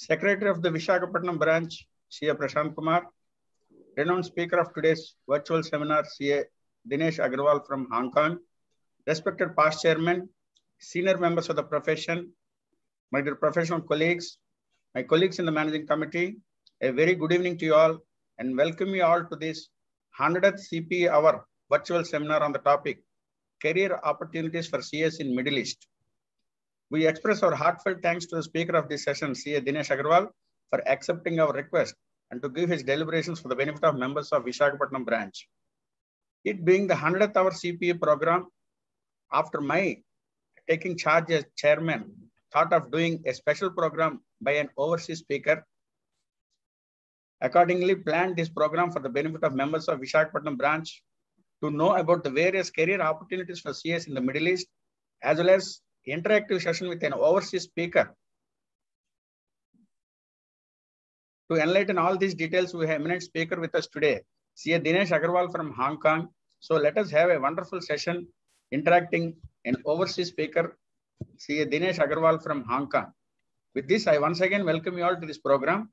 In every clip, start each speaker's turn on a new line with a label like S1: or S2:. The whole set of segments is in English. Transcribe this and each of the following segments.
S1: Secretary of the Visakhapatnam branch, CA Prashant Kumar, renowned speaker of today's virtual seminar, CA Dinesh Agarwal from Hong Kong, respected past chairman, senior members of the profession, my dear professional colleagues, my colleagues in the managing committee, a very good evening to you all and welcome you all to this 100th CPA hour virtual seminar on the topic, Career Opportunities for CS in Middle East. We express our heartfelt thanks to the speaker of this session, CA Dinesh Agarwal, for accepting our request and to give his deliberations for the benefit of members of Visakhapatnam branch. It being the 100th hour CPA program, after my taking charge as chairman, thought of doing a special program by an overseas speaker. Accordingly, planned this program for the benefit of members of Visakhapatnam branch to know about the various career opportunities for CS in the Middle East, as well as interactive session with an overseas speaker. To enlighten all these details, we have eminent speaker with us today, CA Dinesh Agarwal from Hong Kong. So let us have a wonderful session interacting an overseas speaker, CA Dinesh Agarwal from Hong Kong. With this, I once again welcome you all to this program.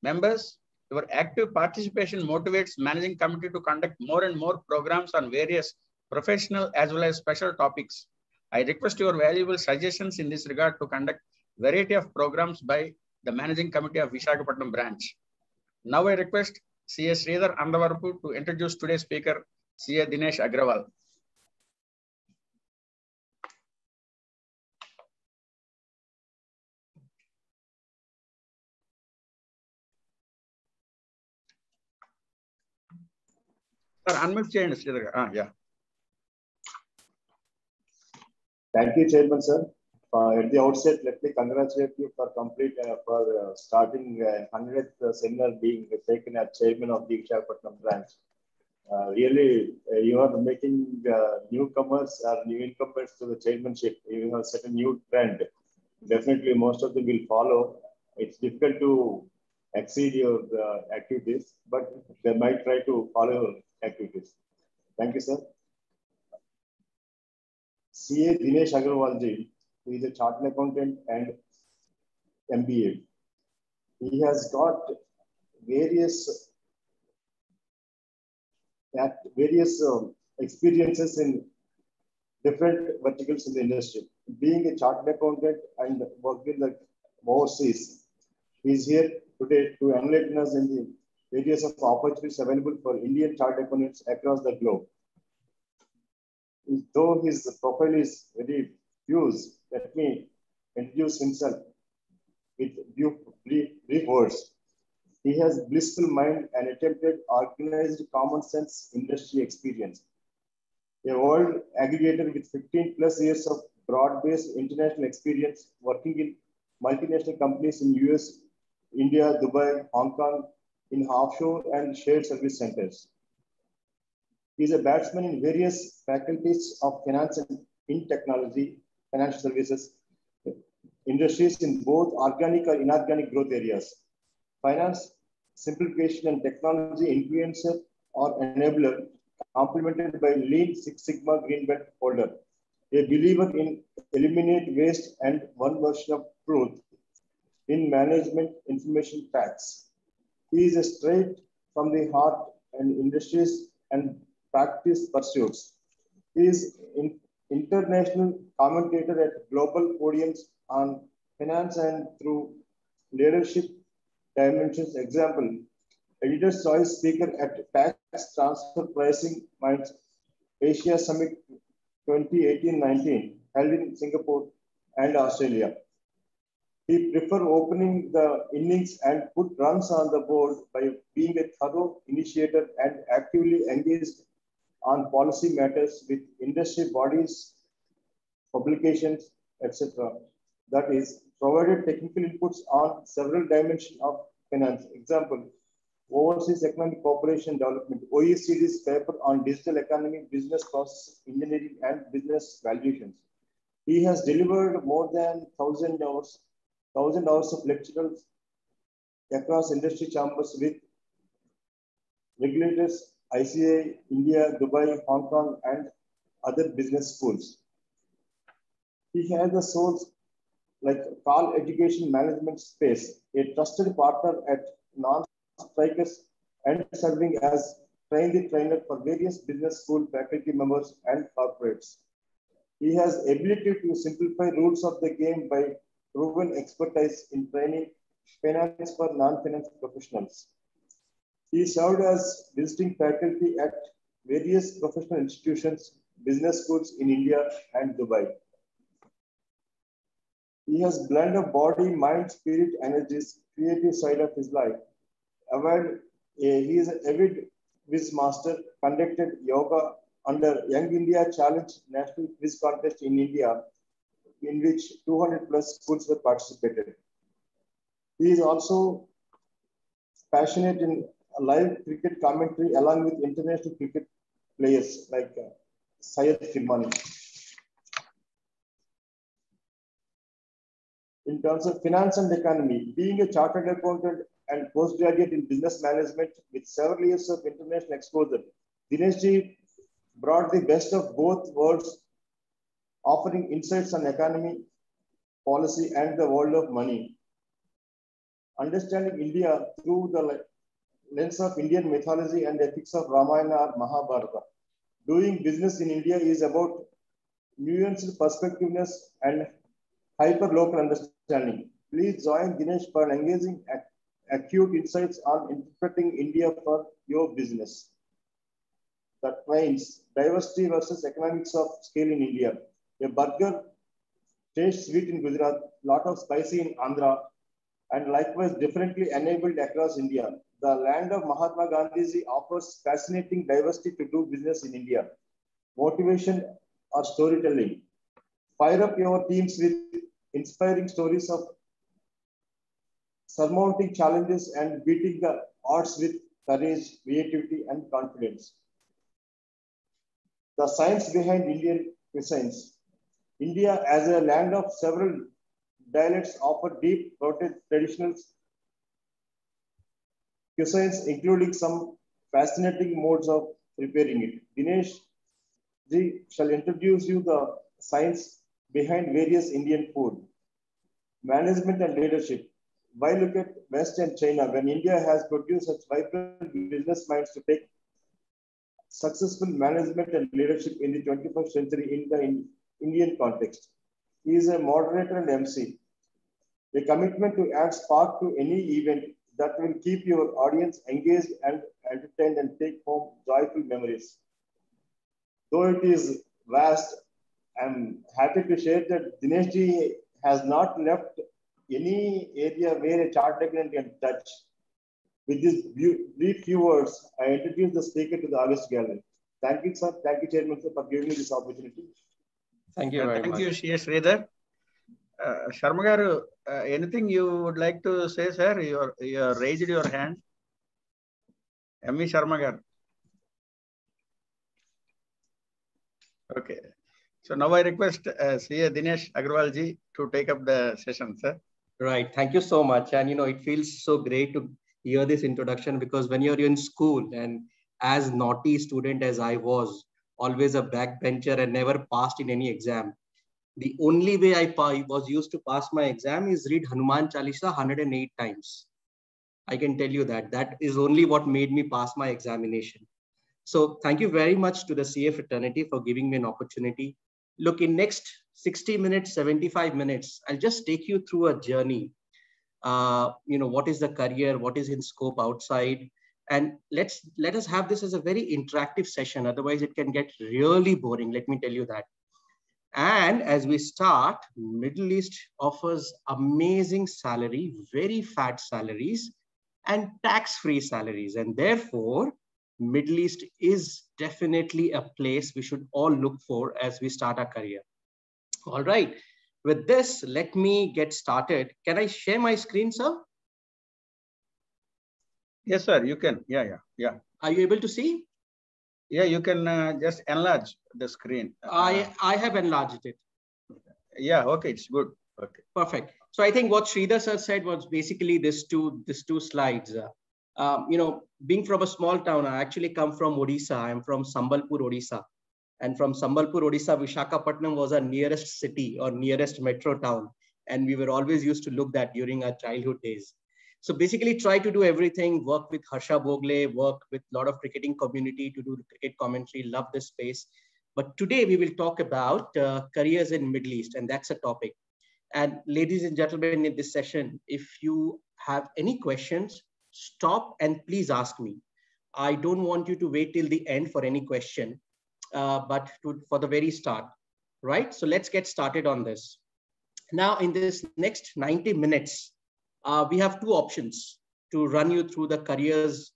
S1: Members, your active participation motivates managing committee to conduct more and more programs on various professional as well as special topics. I request your valuable suggestions in this regard to conduct variety of programs by the managing committee of Visakhapatnam branch. Now I request CA Sridhar Andavarapu to introduce today's speaker, CA Dinesh Agarwal. Sir, unmute change, Sridhar. Yeah.
S2: Thank you, Chairman, sir. At the outset, let me congratulate you for starting 100th seminar being taken as chairman of the Visakhapatnam branch. Really, you are making newcomers or new incumbents to the chairmanship. You have set a new trend. Definitely, most of them will follow. It's difficult to exceed your activities, but they might try to follow your activities. Thank you, sir. CA Dinesh Agarwal ji is a chartered accountant and MBA. He has got various experiences in different verticals in the industry. Being a chartered accountant and working in the overseas, he is here today to enlighten us in the various of opportunities available for Indian chartered accountants across the globe. Though his profile is very fused, let me introduce himself with brief words. He has blissful mind and attempted organized common sense industry experience. A world aggregator with 15 plus years of broad-based international experience working in multinational companies in US, India, Dubai, Hong Kong, in offshore and shared service centers. He is a batsman in various faculties of finance and in technology, financial services, industries in both organic or inorganic growth areas. Finance, simplification and technology influencer or enabler, complemented by Lean Six Sigma Green Belt holder. A believer in eliminate waste and one version of truth in management information facts. He is a straight from the heart and industries and practice pursuits. He is an international commentator at global podiums on finance and through leadership dimensions. Example, editor choice speaker at Tax Transfer Pricing Minds Asia Summit 2018-19 held in Singapore and Australia. He prefer opening the innings and put runs on the board by being a thorough initiator and actively engaged on policy matters with industry bodies, publications, etc. That is, provided technical inputs on several dimensions of finance. Example, Overseas Economic Cooperation Development, OECD's paper on digital economy, business process engineering, and business valuations. He has delivered more than 1,000 hours of lectures across industry chambers with regulators, ICA, India, Dubai, Hong Kong, and other business schools. He has the source like Call Education Management Space, a trusted partner at non-strikers and serving as trainer for various business school faculty members and corporates. He has ability to simplify rules of the game by proven expertise in training finance for non-finance professionals. He served as visiting faculty at various professional institutions, business schools in India and Dubai. He has blended of body, mind, spirit, energies, creative side of his life. He is an avid quiz master, conducted yoga under Young India Challenge National Quiz Contest in India, in which 200 plus schools were participated. He is also passionate in live cricket commentary along with international cricket players like Syed Firmani. In terms of finance and economy, being a chartered accountant and postgraduate in business management with several years of international exposure, Dinesh Ji brought the best of both worlds, offering insights on economy, policy, and the world of money. Understanding India through the lens of Indian mythology and ethics of Ramayana or Mahabharata. Doing business in India is about nuanced perspectiveness and hyper-local understanding. Please join Dinesh for engaging acute insights on interpreting India for your business. The trains, diversity versus economics of scale in India. A burger tastes sweet in Gujarat, lot of spicy in Andhra, and likewise differently enabled across India. The land of Mahatma Gandhi offers fascinating diversity to do business in India. Motivation or storytelling. Fire up your teams with inspiring stories of surmounting challenges and beating the odds with courage, creativity, and confidence. The science behind Indian cuisines. India, as a land of several dialects, offer deep-rooted traditional cuisines, including some fascinating modes of preparing it. Dinesh Ji shall introduce you the science behind various Indian food. Management and leadership. Why look at West and China when India has produced such vibrant business minds to take successful management and leadership in the 21st century in the Indian context? He is a moderator and MC. A commitment to add spark to any event that will keep your audience engaged and entertained and take home joyful memories. Though it is vast, I'm happy to share that Dinesh Ji has not left any area where a chartered accountant can touch. With these brief few words, I introduce the speaker to the August Gallery. Thank you, sir. Thank you, Chairman, sir, for giving me this opportunity.
S3: Thank you very much.
S1: Thank you, C.S. Sridhar. Sharma garu, anything you would like to say, sir? You raised your hand. M.V. Sharma garu. Okay. So now I request C.A. Dinesh Agarwal ji to take up the session, sir.
S3: Right. Thank you so much. And, it feels so great to hear this introduction because when you're in school and as naughty student as I was, always a backbencher and never passed in any exam, the only way I was used to pass my exam is read Hanuman Chalisa 108 times. I can tell you that. That is only what made me pass my examination. So thank you very much to the CA fraternity for giving me an opportunity. Look, in next 60 minutes, 75 minutes, I'll just take you through a journey. What is the career? What is in scope outside? And let us have this as a very interactive session. Otherwise, it can get really boring. Let me tell you that. And as we start, Middle East offers amazing salary, very fat salaries, and tax-free salaries. And therefore, Middle East is definitely a place we should all look for as we start our career. All right. With this, let me get started. Can I share my screen, sir?
S1: Yes, sir. You can. Yeah.
S3: Are you able to see?
S1: Yeah, you can just enlarge the screen.
S3: I have enlarged it.
S1: Yeah, okay, it's good. Okay.
S3: Perfect. So I think what Sridhar sir said was basically these two slides. Being from a small town, I actually come from Odisha. I'm from Sambalpur, Odisha. And from Sambalpur, Odisha, Visakhapatnam was our nearest city or nearest metro town. And we were always used to look that during our childhood days. So basically try to do everything, work with Harsha Bhogle, work with a lot of cricketing community to do cricket commentary, love this space. But today we will talk about careers in Middle East, and that's a topic. And ladies and gentlemen, in this session, if you have any questions, stop and please ask me. I don't want you to wait till the end for any question, for the very start, right? So let's get started on this. Now, in this next 90 minutes, we have two options to run you through the careers,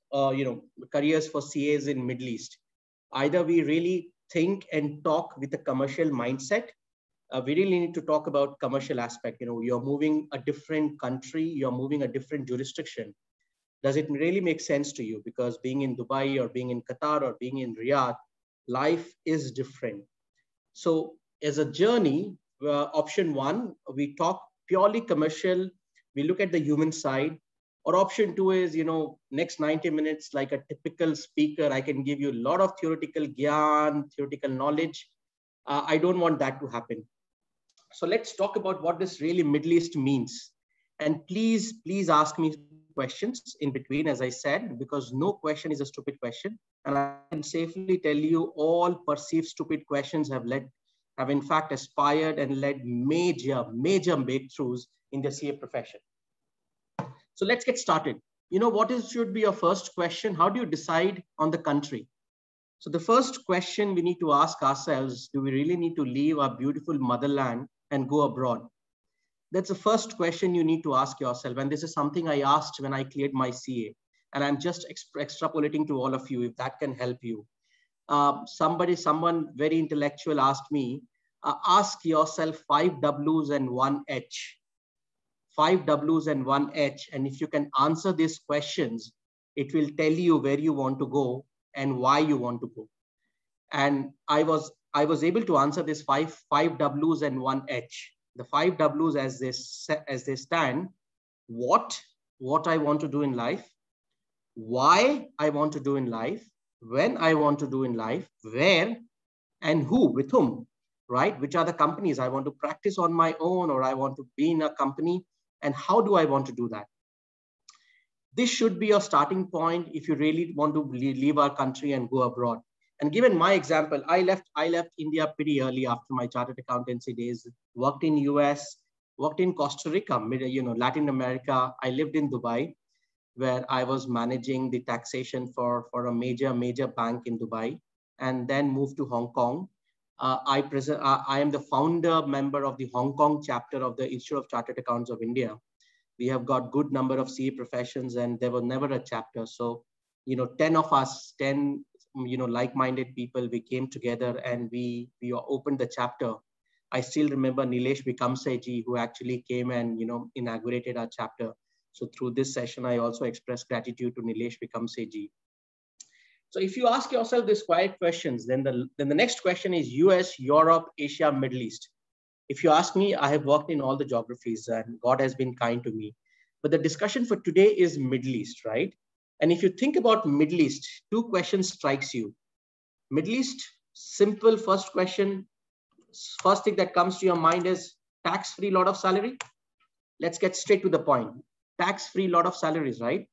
S3: careers for CAs in Middle East. Either we really think and talk with a commercial mindset. We really need to talk about commercial aspect. You're moving a different country, you're moving a different jurisdiction. Does it really make sense to you? Because being in Dubai or being in Qatar or being in Riyadh, life is different. So as a journey, option one, we talk purely commercial. We look at the human side. Or option two is, next 90 minutes, like a typical speaker, I can give you a lot of theoretical gyan, theoretical knowledge. I don't want that to happen. So let's talk about what this really Middle East means. And please ask me questions in between, as I said, because no question is a stupid question. And I can safely tell you all perceived stupid questions have in fact aspired and led major breakthroughs in the CA profession. So let's get started. Should be your first question? How do you decide on the country? So the first question we need to ask ourselves, do we really need to leave our beautiful motherland and go abroad? That's the first question you need to ask yourself. And this is something I asked when I cleared my CA. And I'm just extrapolating to all of you, if that can help you. Someone very intellectual asked me, ask yourself 5 W's and 1 H. 5 W's and 1 H. And if you can answer these questions, it will tell you where you want to go and why you want to go. And I was able to answer this 5 W's and 1 H. The 5 W's as they stand: what I want to do in life, why I want to do in life, when I want to do in life, where and who, with whom, right? Which are the companies I want to practice on my own, or I want to be in a company, and how do I want to do that? This should be your starting point if you really want to leave our country and go abroad. And given my example, I left India pretty early after my chartered accountancy days, worked in US, worked in Costa Rica, Latin America. I lived in Dubai, where I was managing the taxation for a major bank in Dubai, and then moved to Hong Kong. I am the founder member of the Hong Kong chapter of the Institute of Chartered Accountants of India. We have got good number of CA professions, and there was never a chapter. So, 10 of us, 10, like-minded people, we came together and we opened the chapter. I still remember Nilesh Vikamseji, who actually came and, inaugurated our chapter. So through this session, I also express gratitude to Nilesh Vikamseji. So if you ask yourself these quiet questions, then the next question is US, Europe, Asia, Middle East. If you ask me, I have worked in all the geographies and God has been kind to me. But the discussion for today is Middle East, right? And if you think about Middle East, two questions strikes you. Middle East, simple first question. First thing that comes to your mind is tax-free lot of salary. Let's get straight to the point. Tax-free lot of salaries, right?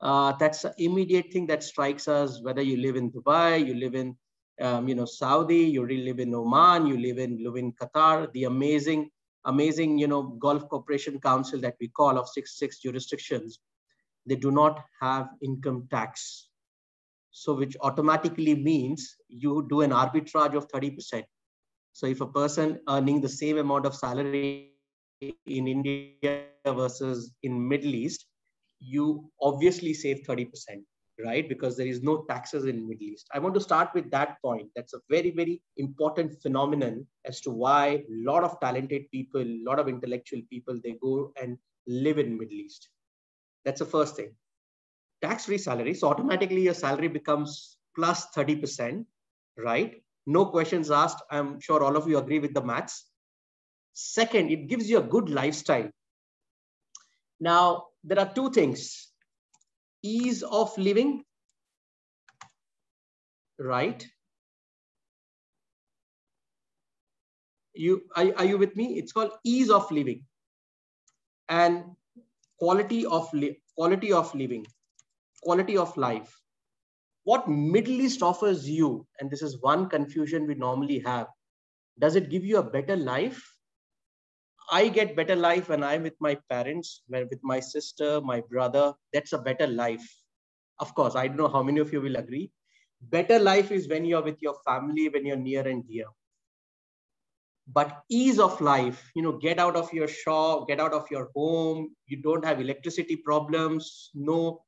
S3: That's an immediate thing that strikes us, whether you live in Dubai, you live in Saudi, you really live in Oman, you live in Qatar, the amazing, Gulf Cooperation Council that we call of six jurisdictions. They do not have income tax. So which automatically means you do an arbitrage of 30%. So if a person earning the same amount of salary in India versus in Middle East, you obviously save 30%, right? Because there is no taxes in Middle East. I want to start with that point. That's a very, very important phenomenon as to why a lot of talented people, a lot of intellectual people, they go and live in Middle East. That's the first thing. Tax-free salary. So automatically your salary becomes plus 30%, right? No questions asked. I'm sure all of you agree with the maths. Second, it gives you a good lifestyle. Now, there are two things. Ease of living, right? Are you with me? It's called ease of living. and quality of living, quality of life. What Middle East offers you, and this is one confusion we normally have, does it give you a better life? I get better life when I'm with my parents, with my sister, my brother. That's a better life. Of course, I don't know how many of you will agree. Better life is when you're with your family, when you're near and dear. But ease of life, get out of your shop, get out of your home. You don't have electricity problems, no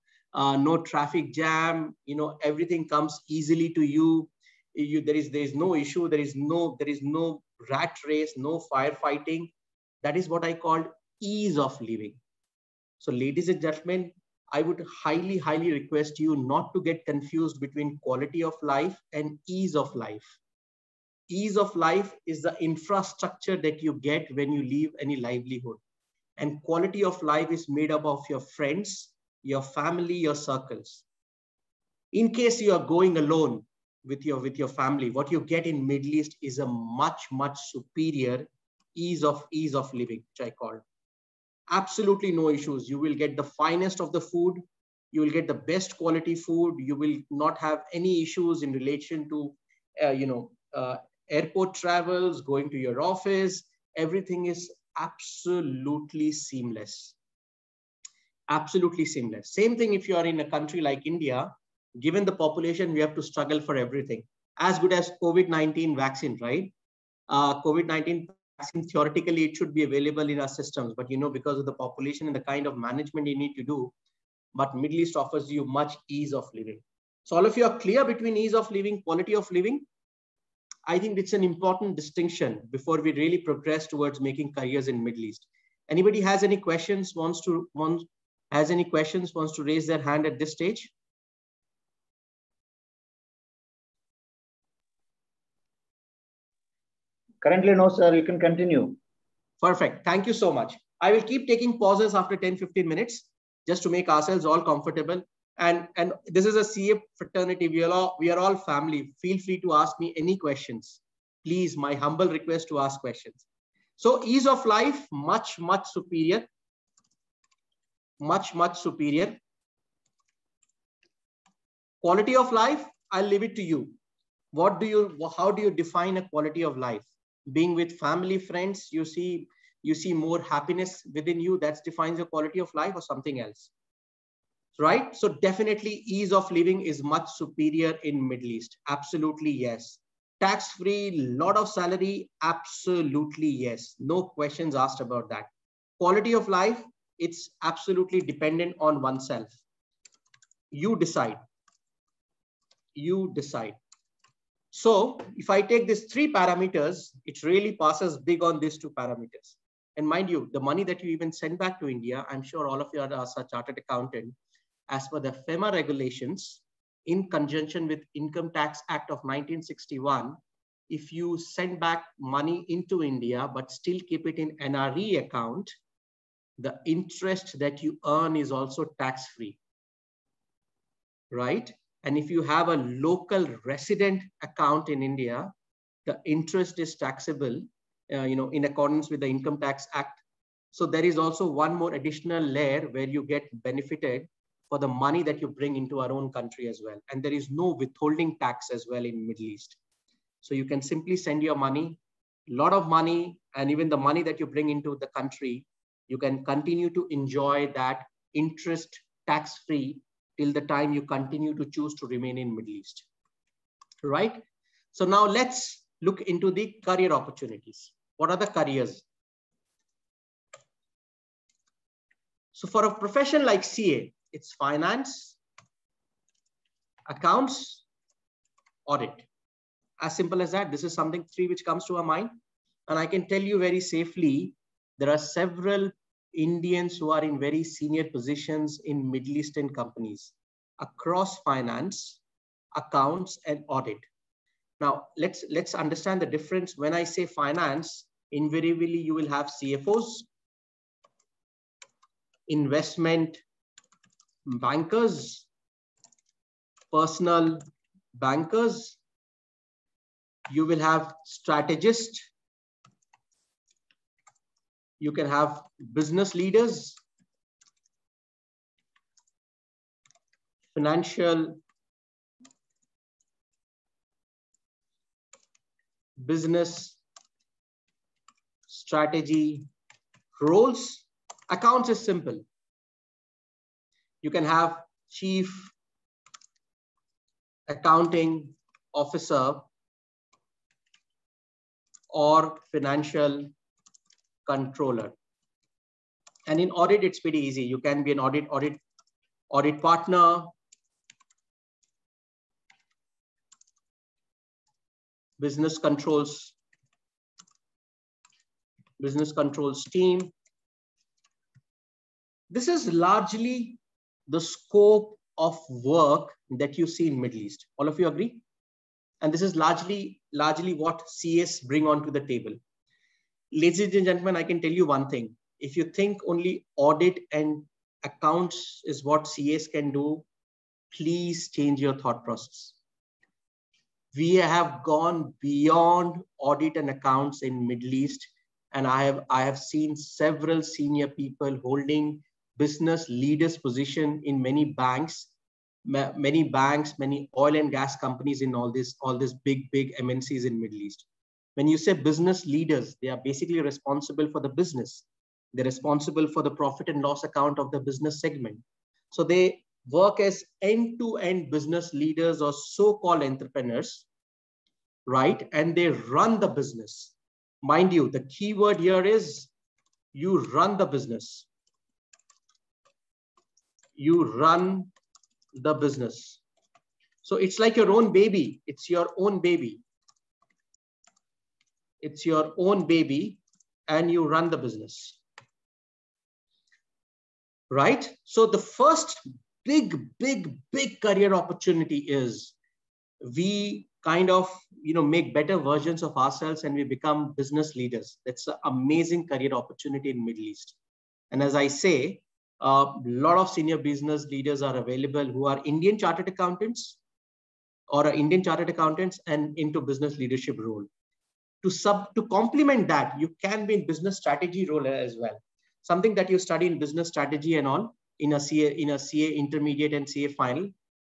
S3: traffic jam. Everything comes easily to you. There is no issue. There is no rat race, no firefighting. That is what I call ease of living. So, ladies and gentlemen, I would highly, highly request you not to get confused between quality of life and ease of life. Ease of life is the infrastructure that you get when you leave any livelihood. And quality of life is made up of your friends, your family, your circles. In case you are going alone with your family, what you get in Middle East is a much, much superior ease of living, which I call. Absolutely no issues. You will get the finest of the food. You will get the best quality food. You will not have any issues in relation to, airport travels, going to your office. Everything is absolutely seamless. Absolutely seamless. Same thing if you are in a country like India. Given the population, we have to struggle for everything. As good as COVID-19 vaccine, right? COVID-19 vaccine, theoretically, it should be available in our systems. But, because of the population and the kind of management you need to do, but Middle East offers you much ease of living. So all of you are clear between ease of living, quality of living? I think it's an important distinction before we really progress towards making careers in Middle East. Anybody has any questions, wants to raise their hand at this stage?
S4: Currently, no, sir. You can continue.
S3: Perfect. Thank you so much. I will keep taking pauses after 10-15 minutes just to make ourselves all comfortable. And this is a CA fraternity. We are all family. Feel free to ask me any questions. Please, my humble request to ask questions. So ease of life, much, much superior. Much, much superior. Quality of life, I'll leave it to you. How do you define a quality of life? Being with family, friends, you see more happiness within you. That defines your quality of life, or something else, right? So definitely ease of living is much superior in Middle East. Absolutely, yes. Tax-free, lot of salary. Absolutely, yes. No questions asked about that. Quality of life, it's absolutely dependent on oneself. You decide. You decide. So if I take these 3 parameters, it really passes big on these 2 parameters. And mind you, the money that you even send back to India, I'm sure all of you are a chartered accountant, as per the FEMA regulations, in conjunction with Income Tax Act of 1961, if you send back money into India, but still keep it in NRE account, the interest that you earn is also tax-free, right? And if you have a local resident account in India, the interest is taxable, in accordance with the Income Tax Act. So there is also one more additional layer where you get benefited for the money that you bring into our own country as well. And there is no withholding tax as well in Middle East. So you can simply send your money, a lot of money, and even the money that you bring into the country, you can continue to enjoy that interest tax-free till the time you continue to choose to remain in Middle East, right? So now let's look into the career opportunities. What are the careers? So for a profession like CA, it's finance, accounts, audit. As simple as that. This is something 3 which comes to our mind. And I can tell you very safely, there are several Indians who are in very senior positions in Middle Eastern companies across finance, accounts, and audit. Now, let's understand the difference. When I say finance, invariably you will have CFOs, investment bankers, personal bankers. You will have strategists. You can have business leaders, financial, business, strategy, roles. Accounts is simple. You can have chief accounting officer or financial controller. And in audit, it's pretty easy. You can be an audit partner, business controls team. This is largely the scope of work that you see in Middle East. All of you agree? And this is largely what CS bring onto the table. Ladies and gentlemen, I can tell you one thing. If you think only audit and accounts is what CS can do, please change your thought process. We have gone beyond audit and accounts in Middle East, and I have seen several senior people holding business leaders position in many banks, many oil and gas companies in all this big MNCs in Middle East. When you say business leaders, they are basically responsible for the business. They're responsible for the profit and loss account of the business segment. So they work as end-to-end business leaders or so-called entrepreneurs, right? And they run the business. Mind you, the key word here is you run the business. You run the business. So it's like your own baby. It's your own baby. It's your own baby and you run the business. Right? So the first big career opportunity is we kind of, make better versions of ourselves and we become business leaders. That's an amazing career opportunity in Middle East. And as I say, a lot of senior business leaders are available who are Indian chartered accountants or are Indian chartered accountants and into business leadership role. To complement that, you can be in business strategy role as well. Something that you study in business strategy and all in a CA intermediate and CA final.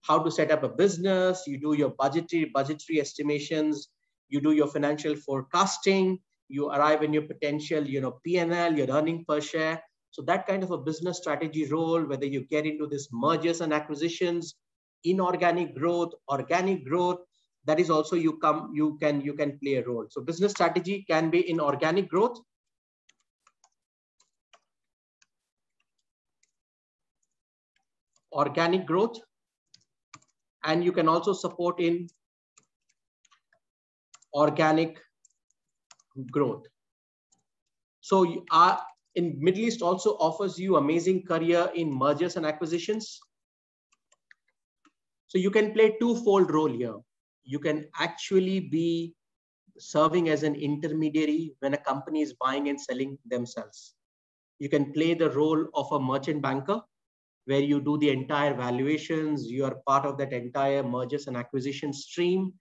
S3: How to set up a business, you do your budgetary estimations, you do your financial forecasting, you arrive in your potential, P&L, your earning per share. So that kind of a business strategy role, whether you get into this mergers and acquisitions, inorganic growth, organic growth, that is also you can play a role. So business strategy can be in organic growth, and you can also support in organic growth. So you are in Middle East also offers you amazing career in mergers and acquisitions. So you can play twofold role here. You can actually be serving as an intermediary when a company is buying and selling themselves. You can play the role of a merchant banker where you do the entire valuations. You are part of that entire mergers and acquisition stream.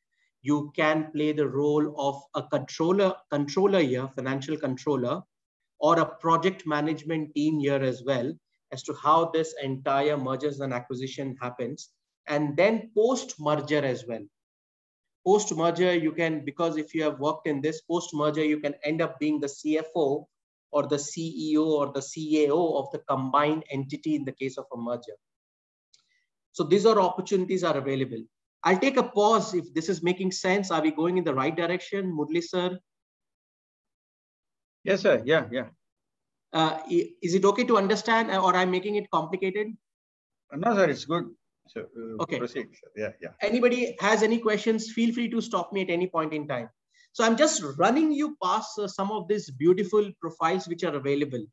S3: You can play the role of a controller here, financial controller, or a project management team here as well as to how this entire mergers and acquisition happens. And then post-merger as well. Post-merger, you can, because if you have worked in this post-merger, you can end up being the CFO or the CEO or the CAO of the combined entity in the case of a merger. So these are opportunities are available. I'll take a pause if this is making sense. Are we going in the right direction, Murli sir?
S1: Yes, sir. Yeah.
S3: Is it okay to understand or I'm making it complicated?
S1: No, sir, it's good. So
S3: okay.
S1: Proceed, sir. Yeah.
S3: Anybody has any questions, feel free to stop me at any point in time. So I'm just running you past some of these beautiful profiles which are available.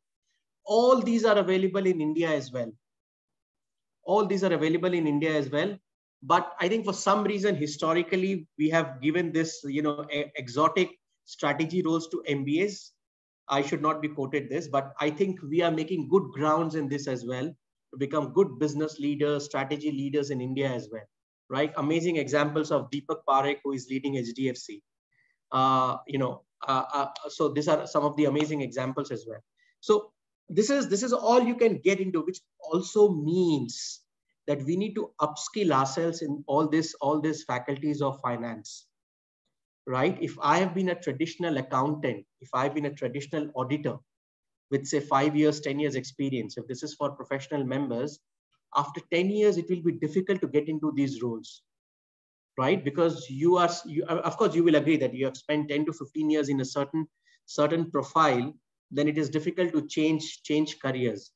S3: All these are available in India as well. But I think for some reason, historically, we have given this, exotic strategy roles to MBAs. I should not be quoted this, but I think we are making good grounds in this as well to become good business leaders, strategy leaders in India as well, right? Amazing examples of Deepak Parekh, who is leading HDFC. So these are some of the amazing examples as well. So this is all you can get into, which also means that we need to upskill ourselves in all these faculties of finance, right? If I have been a traditional accountant, if I've been a traditional auditor with say 5 years, 10 years experience, if this is for professional members, after 10 years, it will be difficult to get into these roles, right? Because of course, you will agree that you have spent 10 to 15 years in a certain profile, then it is difficult to change careers.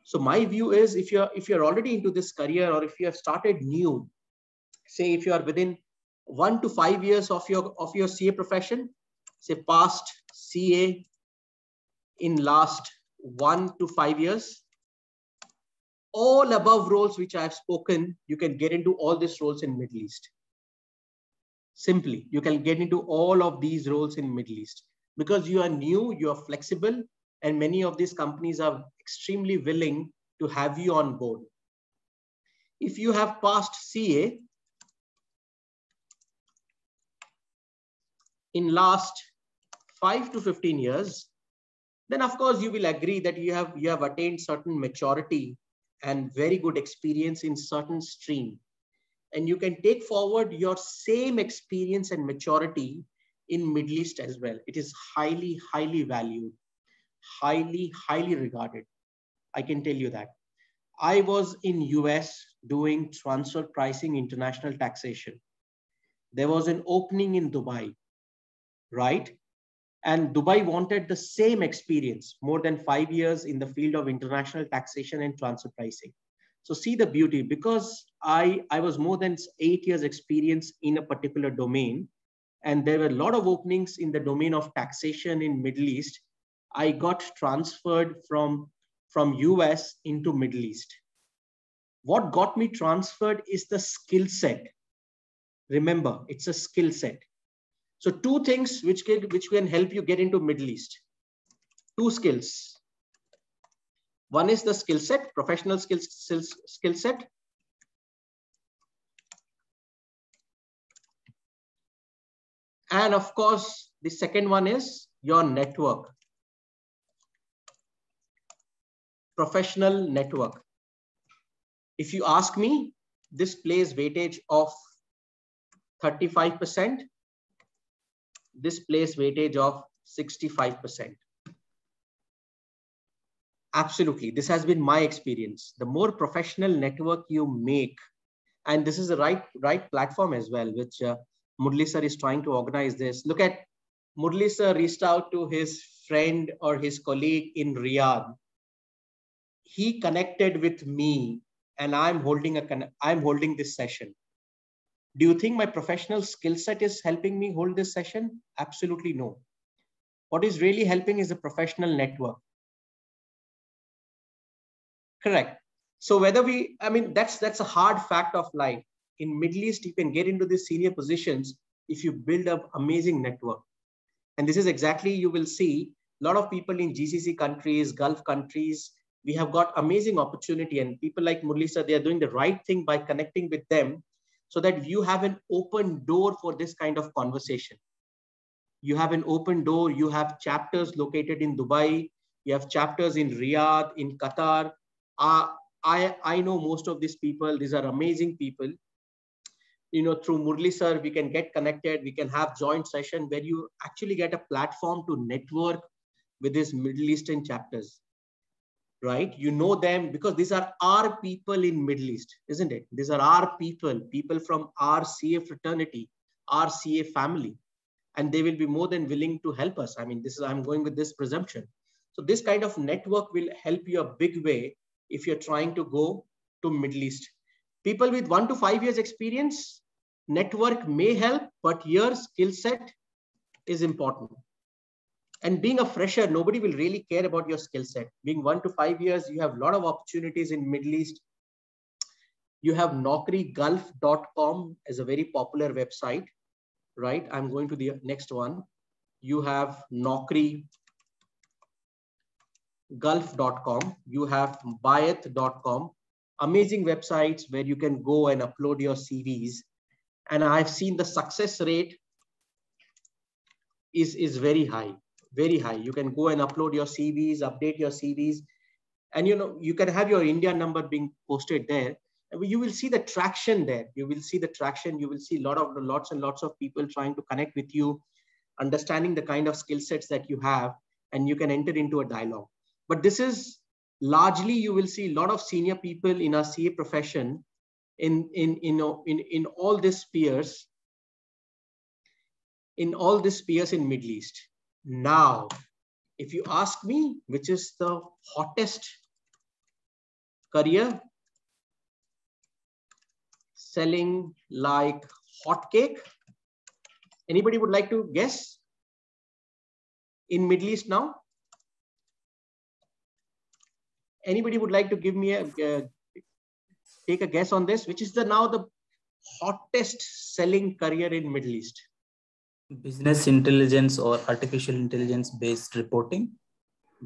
S3: So my view is, if you're already into this career, or if you have started new, say if you are within 1 to 5 years of your CA profession, say past CA in last 1 to 5 years, all above roles which I have spoken, you can get into all these roles in Middle East. Simply, you can get into all of these roles in Middle East because you are new, you are flexible, and many of these companies are extremely willing to have you on board. If you have passed CA in last 5 to 15 years, then of course you will agree that you have attained certain maturity and very good experience in certain stream. And you can take forward your same experience and maturity in Middle East as well. It is highly, highly valued, highly, highly regarded. I can tell you that. I was in US doing transfer pricing, international taxation. There was an opening in Dubai, right? And Dubai wanted the same experience, more than 5 years in the field of international taxation and transfer pricing. So see the beauty, because I was more than 8 years experience in a particular domain, and there were a lot of openings in the domain of taxation in Middle East. I got transferred from US into Middle East. What got me transferred is the skill set. Remember, it's a skill set. So two things which can help you get into Middle East. Two skills. One is the skill set, professional skill set. And of course, the second one is your network. Professional network. If you ask me, this plays weightage of 35%. This plays weightage of 65%. Absolutely. This has been my experience. The more professional network you make, and this is the right platform as well, which Murli sir is trying to organize this. Look at Murli sir reached out to his friend or his colleague in Riyadh. He connected with me, and I'm holding this session. Do you think my professional skill set is helping me hold this session? Absolutely no. What is really helping is the professional network. Correct. So that's a hard fact of life. In Middle East, you can get into these senior positions if you build up amazing network. And this is exactly, you will see a lot of people in GCC countries, Gulf countries, we have got amazing opportunity, and people like Murli sir, they are doing the right thing by connecting with them so that you have an open door for this kind of conversation. You have an open door. You have chapters located in Dubai. You have chapters in Riyadh, in Qatar. I know most of these people. These are amazing people. Through Murli sir, we can get connected. We can have joint session where you actually get a platform to network with these Middle Eastern chapters, right? You know them because these are our people in Middle East, isn't it? These are our people from our CA fraternity, our CA family, and they will be more than willing to help us. I'm going with this presumption. So this kind of network will help you a big way if you're trying to go to Middle East. People with 1 to 5 years experience, network may help, but your skill set is important. And being a fresher, nobody will really care about your skill set. Being 1 to 5 years, you have a lot of opportunities in Middle East. You have naukrigulf.com as a very popular website, right? I'm going to the next one. You have naukrigulf.com. You have bayat.com. Amazing websites where you can go and upload your CVs. And I've seen the success rate is very high. very high. You can go and upload your CVs, update your CVs, and you can have your India number being posted there. You will see the traction there. You will see the traction. You will see lots and lots of people trying to connect with you, understanding the kind of skill sets that you have, and you can enter into a dialogue. But this is largely, you will see a lot of senior people in our CA profession in all these spheres, in Middle East. Now, if you ask me, which is the hottest career, selling like hotcake, anybody would like to guess in Middle East now? Anybody would like to give me take a guess on this? Which is now the hottest selling career in Middle East?
S5: Business intelligence or artificial intelligence based reporting.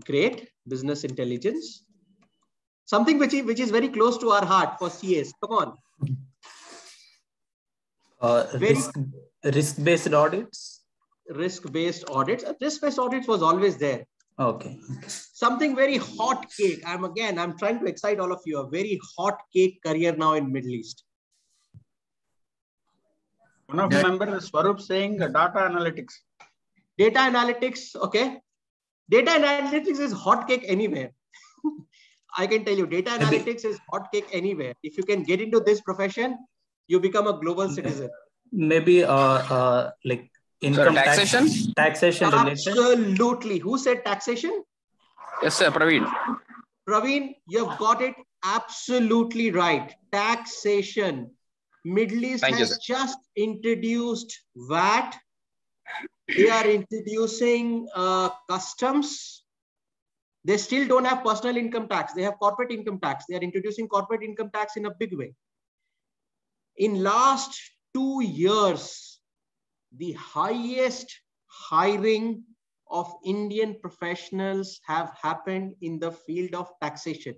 S5: Great.
S3: Business intelligence. Something which is very close to our heart for CAs. Come on.
S5: Risk-based audits.
S3: Risk-based audits. Risk-based audits was always there.
S5: Okay.
S3: Something very hot cake. I'm trying to excite all of you. A very hot cake career now in Middle East.
S1: One of the members, Swarup, saying data analytics.
S3: Data analytics, okay. Data analytics is hot cake anywhere. I can tell you, data analytics is hot cake anywhere. If you can get into this profession, you become a global citizen.
S5: Maybe like income taxation related.
S3: Absolutely. Who said taxation?
S6: Yes, sir, Praveen.
S3: Praveen, you've got it absolutely right. Taxation. Middle East has just introduced VAT. They are introducing customs. They still don't have personal income tax. They have corporate income tax. They are introducing corporate income tax in a big way. In last 2 years, the highest hiring of Indian professionals have happened in the field of taxation.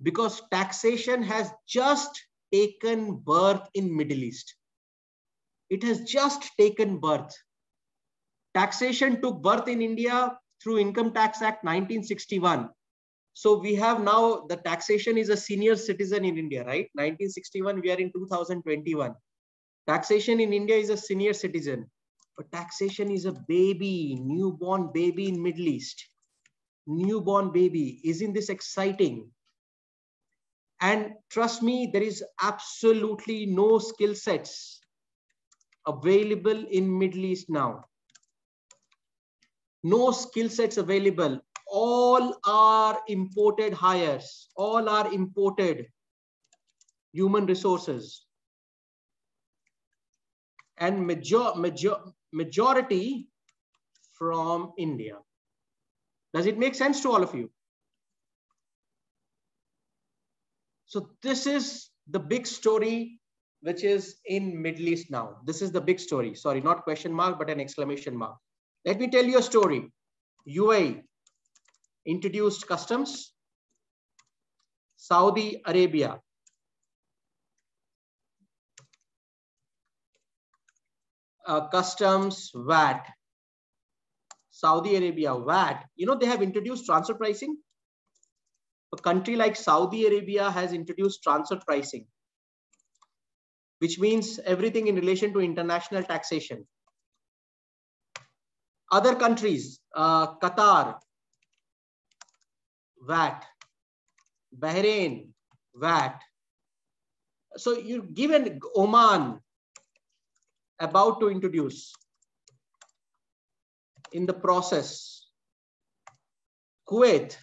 S3: Because taxation has just taken birth in Middle East. It has just taken birth. Taxation took birth in India through Income Tax Act 1961. So we have now, the taxation is a senior citizen in India, right? 1961, we are in 2021. Taxation in India is a senior citizen, but taxation is a baby, newborn baby in Middle East. Newborn baby. Isn't this exciting? And trust me, there is absolutely no skill sets available in Middle East now. No skill sets available. All are imported hires. All are imported human resources. And majority from India. Does it make sense to all of you? So this is the big story which is in Middle East now. This is the big story. Sorry, not question mark, but an exclamation mark. Let me tell you a story. UAE introduced customs. Saudi Arabia. Customs, VAT. Saudi Arabia, VAT. You know, they have introduced transfer pricing. A country like Saudi Arabia has introduced transfer pricing, which means everything in relation to international taxation. Other countries, Qatar, VAT, Bahrain, VAT. So you're given Oman, about to introduce, in the process. Kuwait,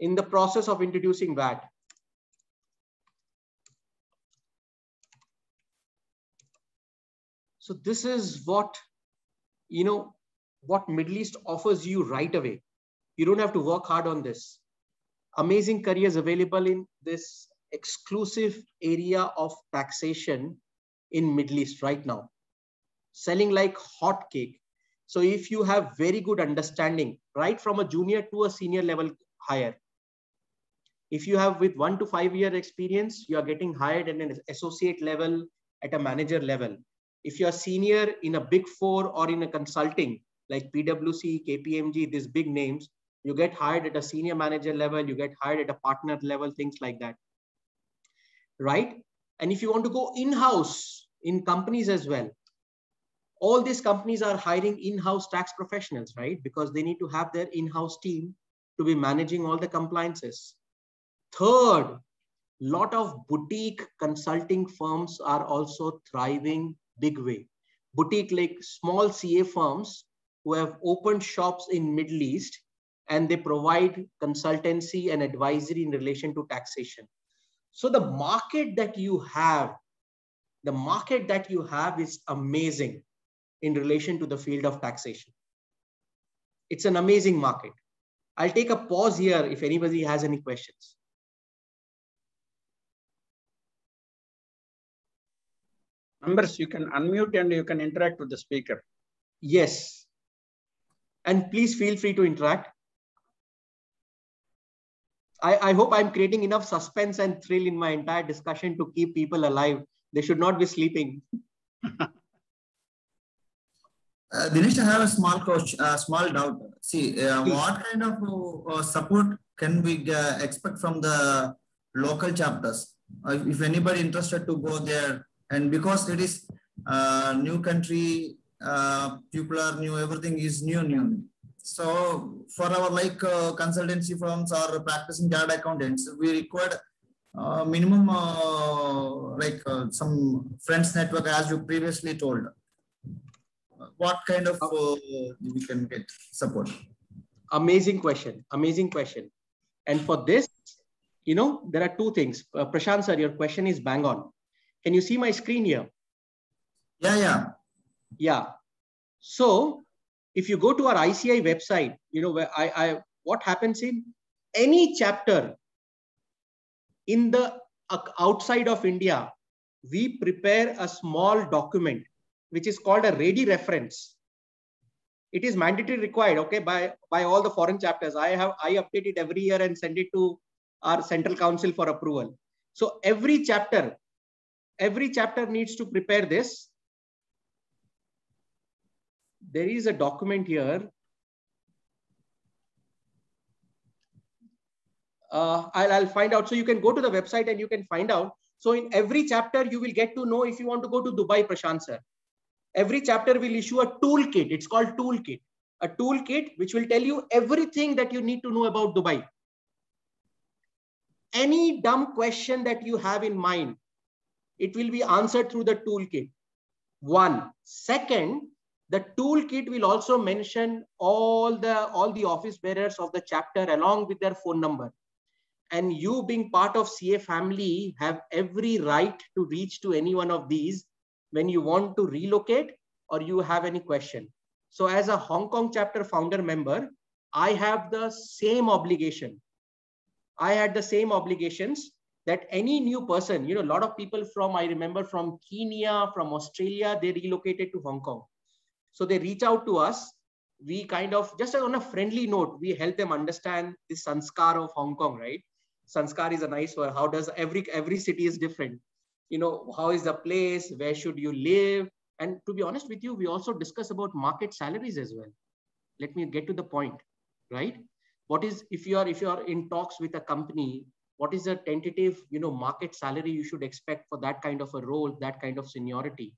S3: in the process of introducing VAT. So this is what, you know, what Middle East offers you right away. You don't have to work hard on this. Amazing careers available in this exclusive area of taxation in Middle East right now. Selling like hotcake. So if you have very good understanding, right from a junior to a senior level hire, if you have with 1 to 5 year experience, you are getting hired at an associate level, at a manager level. If you are senior in a big 4 or in a consulting, like PwC, KPMG, these big names. You get hired at a senior manager level, you get hired at a partner level, things like that, right? And if you want to go in-house in companies as well, all these companies are hiring in-house tax professionals, right? Because they need to have their in-house team to be managing all the compliances. Third, lot of boutique consulting firms are also thriving big way. Boutique, like small CA firms who have opened shops in Middle East, and they provide consultancy and advisory in relation to taxation. So the market that you have is amazing in relation to the field of taxation. It's an amazing market. I'll take a pause here if anybody has any questions.
S1: Members, you can unmute and you can interact with the speaker.
S3: Yes. And please feel free to interact. I hope I'm creating enough suspense and thrill in my entire discussion to keep people alive. They should not be sleeping.
S7: Dinesh, I have a small question, small doubt. See, what kind of support can we expect from the local chapters? If anybody interested to go there, and because it is new country, people are new, everything is new. So for our consultancy firms or practicing chartered accountants, we require minimum some friends network, as you previously told. What kind of we can get support?
S3: Amazing question. Amazing question. And for this, there are two things. Prashant sir, your question is bang on. Can you see my screen here? Yeah. So if you go to our ICI website, where what happens in any chapter in the outside of India, we prepare a small document which is called a ready reference. It is mandatory required, okay, by all the foreign chapters. I update it every year and send it to our central council for approval. So every chapter needs to prepare this. There is a document here. I'll find out. So you can go to the website and you can find out. So in every chapter, you will get to know if you want to go to Dubai, Prashant sir. Every chapter will issue a toolkit. It's called toolkit. A toolkit which will tell you everything that you need to know about Dubai. Any dumb question that you have in mind, it will be answered through the toolkit. One. Second, the toolkit will also mention all the office bearers of the chapter along with their phone number. And you being part of CA family have every right to reach to any one of these when you want to relocate or you have any question. So as a Hong Kong chapter founder member, I have the same obligation. I had the same obligations that any new person, a lot of people I remember from Kenya, from Australia, they relocated to Hong Kong. So they reach out to us. We kind of, just on a friendly note, we help them understand the sanskar of Hong Kong, right? Sanskar is a nice word. How does every city is different? How is the place? Where should you live? And to be honest with you, we also discuss about market salaries as well. Let me get to the point, right? What is, if you are in talks with a company, what is the tentative, market salary you should expect for that kind of a role, that kind of seniority?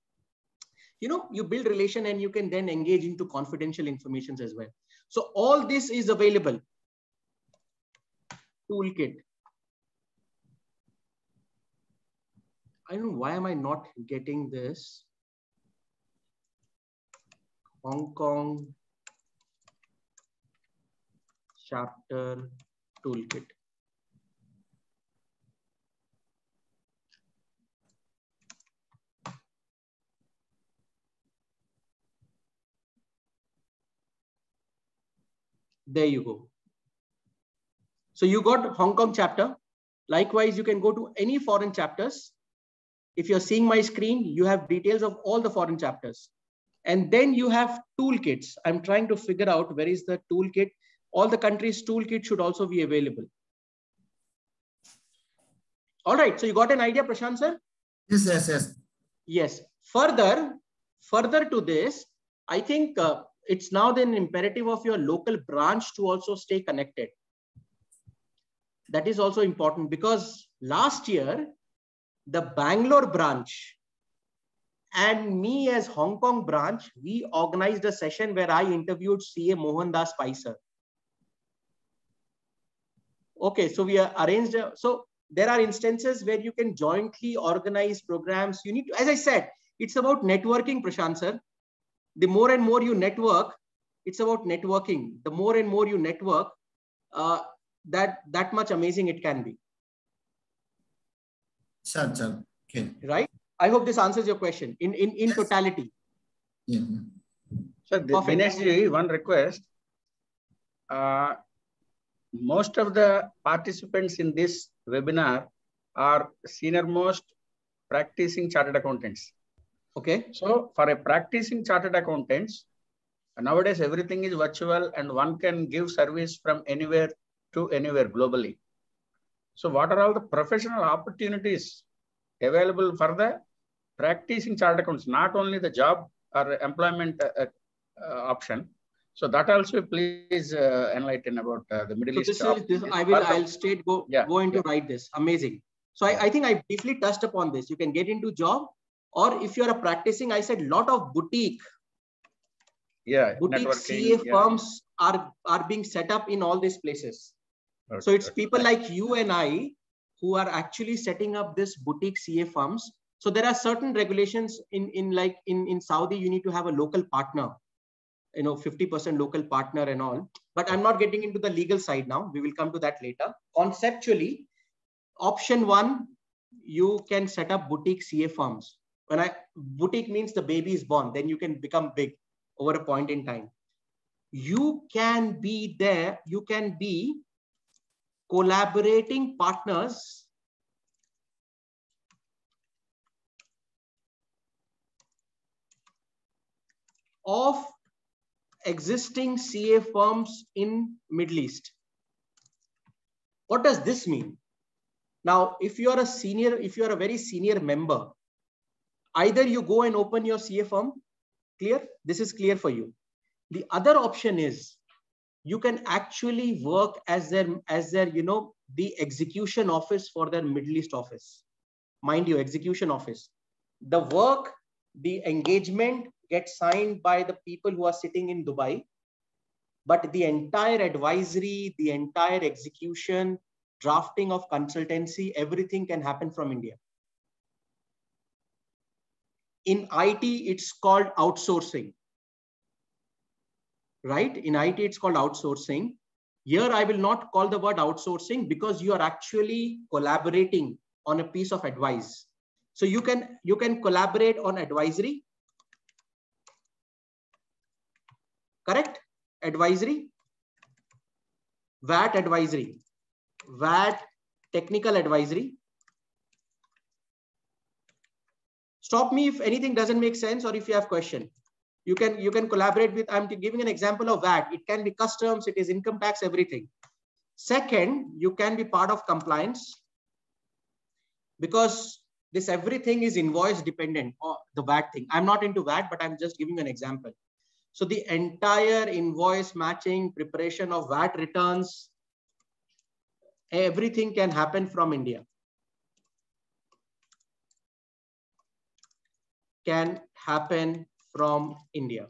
S3: You build relation and you can then engage into confidential information as well. So all this is available. Toolkit. I don't know, why am I not getting this? Hong Kong chapter toolkit. There you go. So you got Hong Kong chapter. Likewise, you can go to any foreign chapters. If you're seeing my screen, you have details of all the foreign chapters. And then you have toolkits. I'm trying to figure out where is the toolkit. All the countries' toolkit should also be available. All right. So you got an idea, Prashant sir?
S7: Yes.
S3: Yes. Further to this, I think it's now then imperative of your local branch to also stay connected. That is also important, because last year, the Bangalore branch and me as Hong Kong branch, we organized a session where I interviewed CA Mohandas Paiser. Okay, so we arranged, so there are instances where you can jointly organize programs. You need to, as I said, it's about networking, Prashant sir. The more and more you network, it's about networking. The more and more you network, that much amazing it can be.
S7: Sure. Okay.
S3: Right? I hope this answers your question in yes. Totality.
S7: Yeah.
S1: So Dinesh ji, one request. Most of the participants in this webinar are senior most practicing chartered accountants.
S3: Okay.
S1: So for a practicing chartered accountants, nowadays everything is virtual and one can give service from anywhere to anywhere globally. So what are all the professional opportunities available for the practicing chartered accountants, not only the job or employment option? So that also please enlighten about the Middle East.
S3: I'll go into write this. Amazing. So I think I briefly touched upon this. You can get into job, or if you're a practicing, I said lot of boutique CA firms are being set up in all these places. Okay, so it's people like you and I who are actually setting up this boutique CA firms. So there are certain regulations in Saudi, you need to have a local partner, 50% local partner and all. But I'm not getting into the legal side now. We will come to that later. Conceptually, option one, you can set up boutique CA firms. Boutique means the baby is born, then you can become big over a point in time. You can be there, you can be collaborating partners of existing CA firms in Middle East. What does this mean? Now, if you are a very senior member, either you go and open your CA firm, clear? This is clear for you. The other option is you can actually work as their the execution office for their Middle East office. Mind you, execution office. The work, the engagement gets signed by the people who are sitting in Dubai, but the entire advisory, the entire execution, drafting of consultancy, everything can happen from India. In IT, it's called outsourcing. Right? In IT, it's called outsourcing. Here, I will not call the word outsourcing because you are actually collaborating on a piece of advice. So you can collaborate on advisory. Correct? Advisory. VAT advisory. VAT technical advisory. Stop me if anything doesn't make sense or if you have question. You can collaborate with, I'm giving an example of VAT. It can be customs, it is income tax, everything. Second, you can be part of compliance because this everything is invoice dependent or the VAT thing. I'm not into VAT, but I'm just giving an example. So the entire invoice matching, preparation of VAT returns, everything can happen from India. Can happen from India.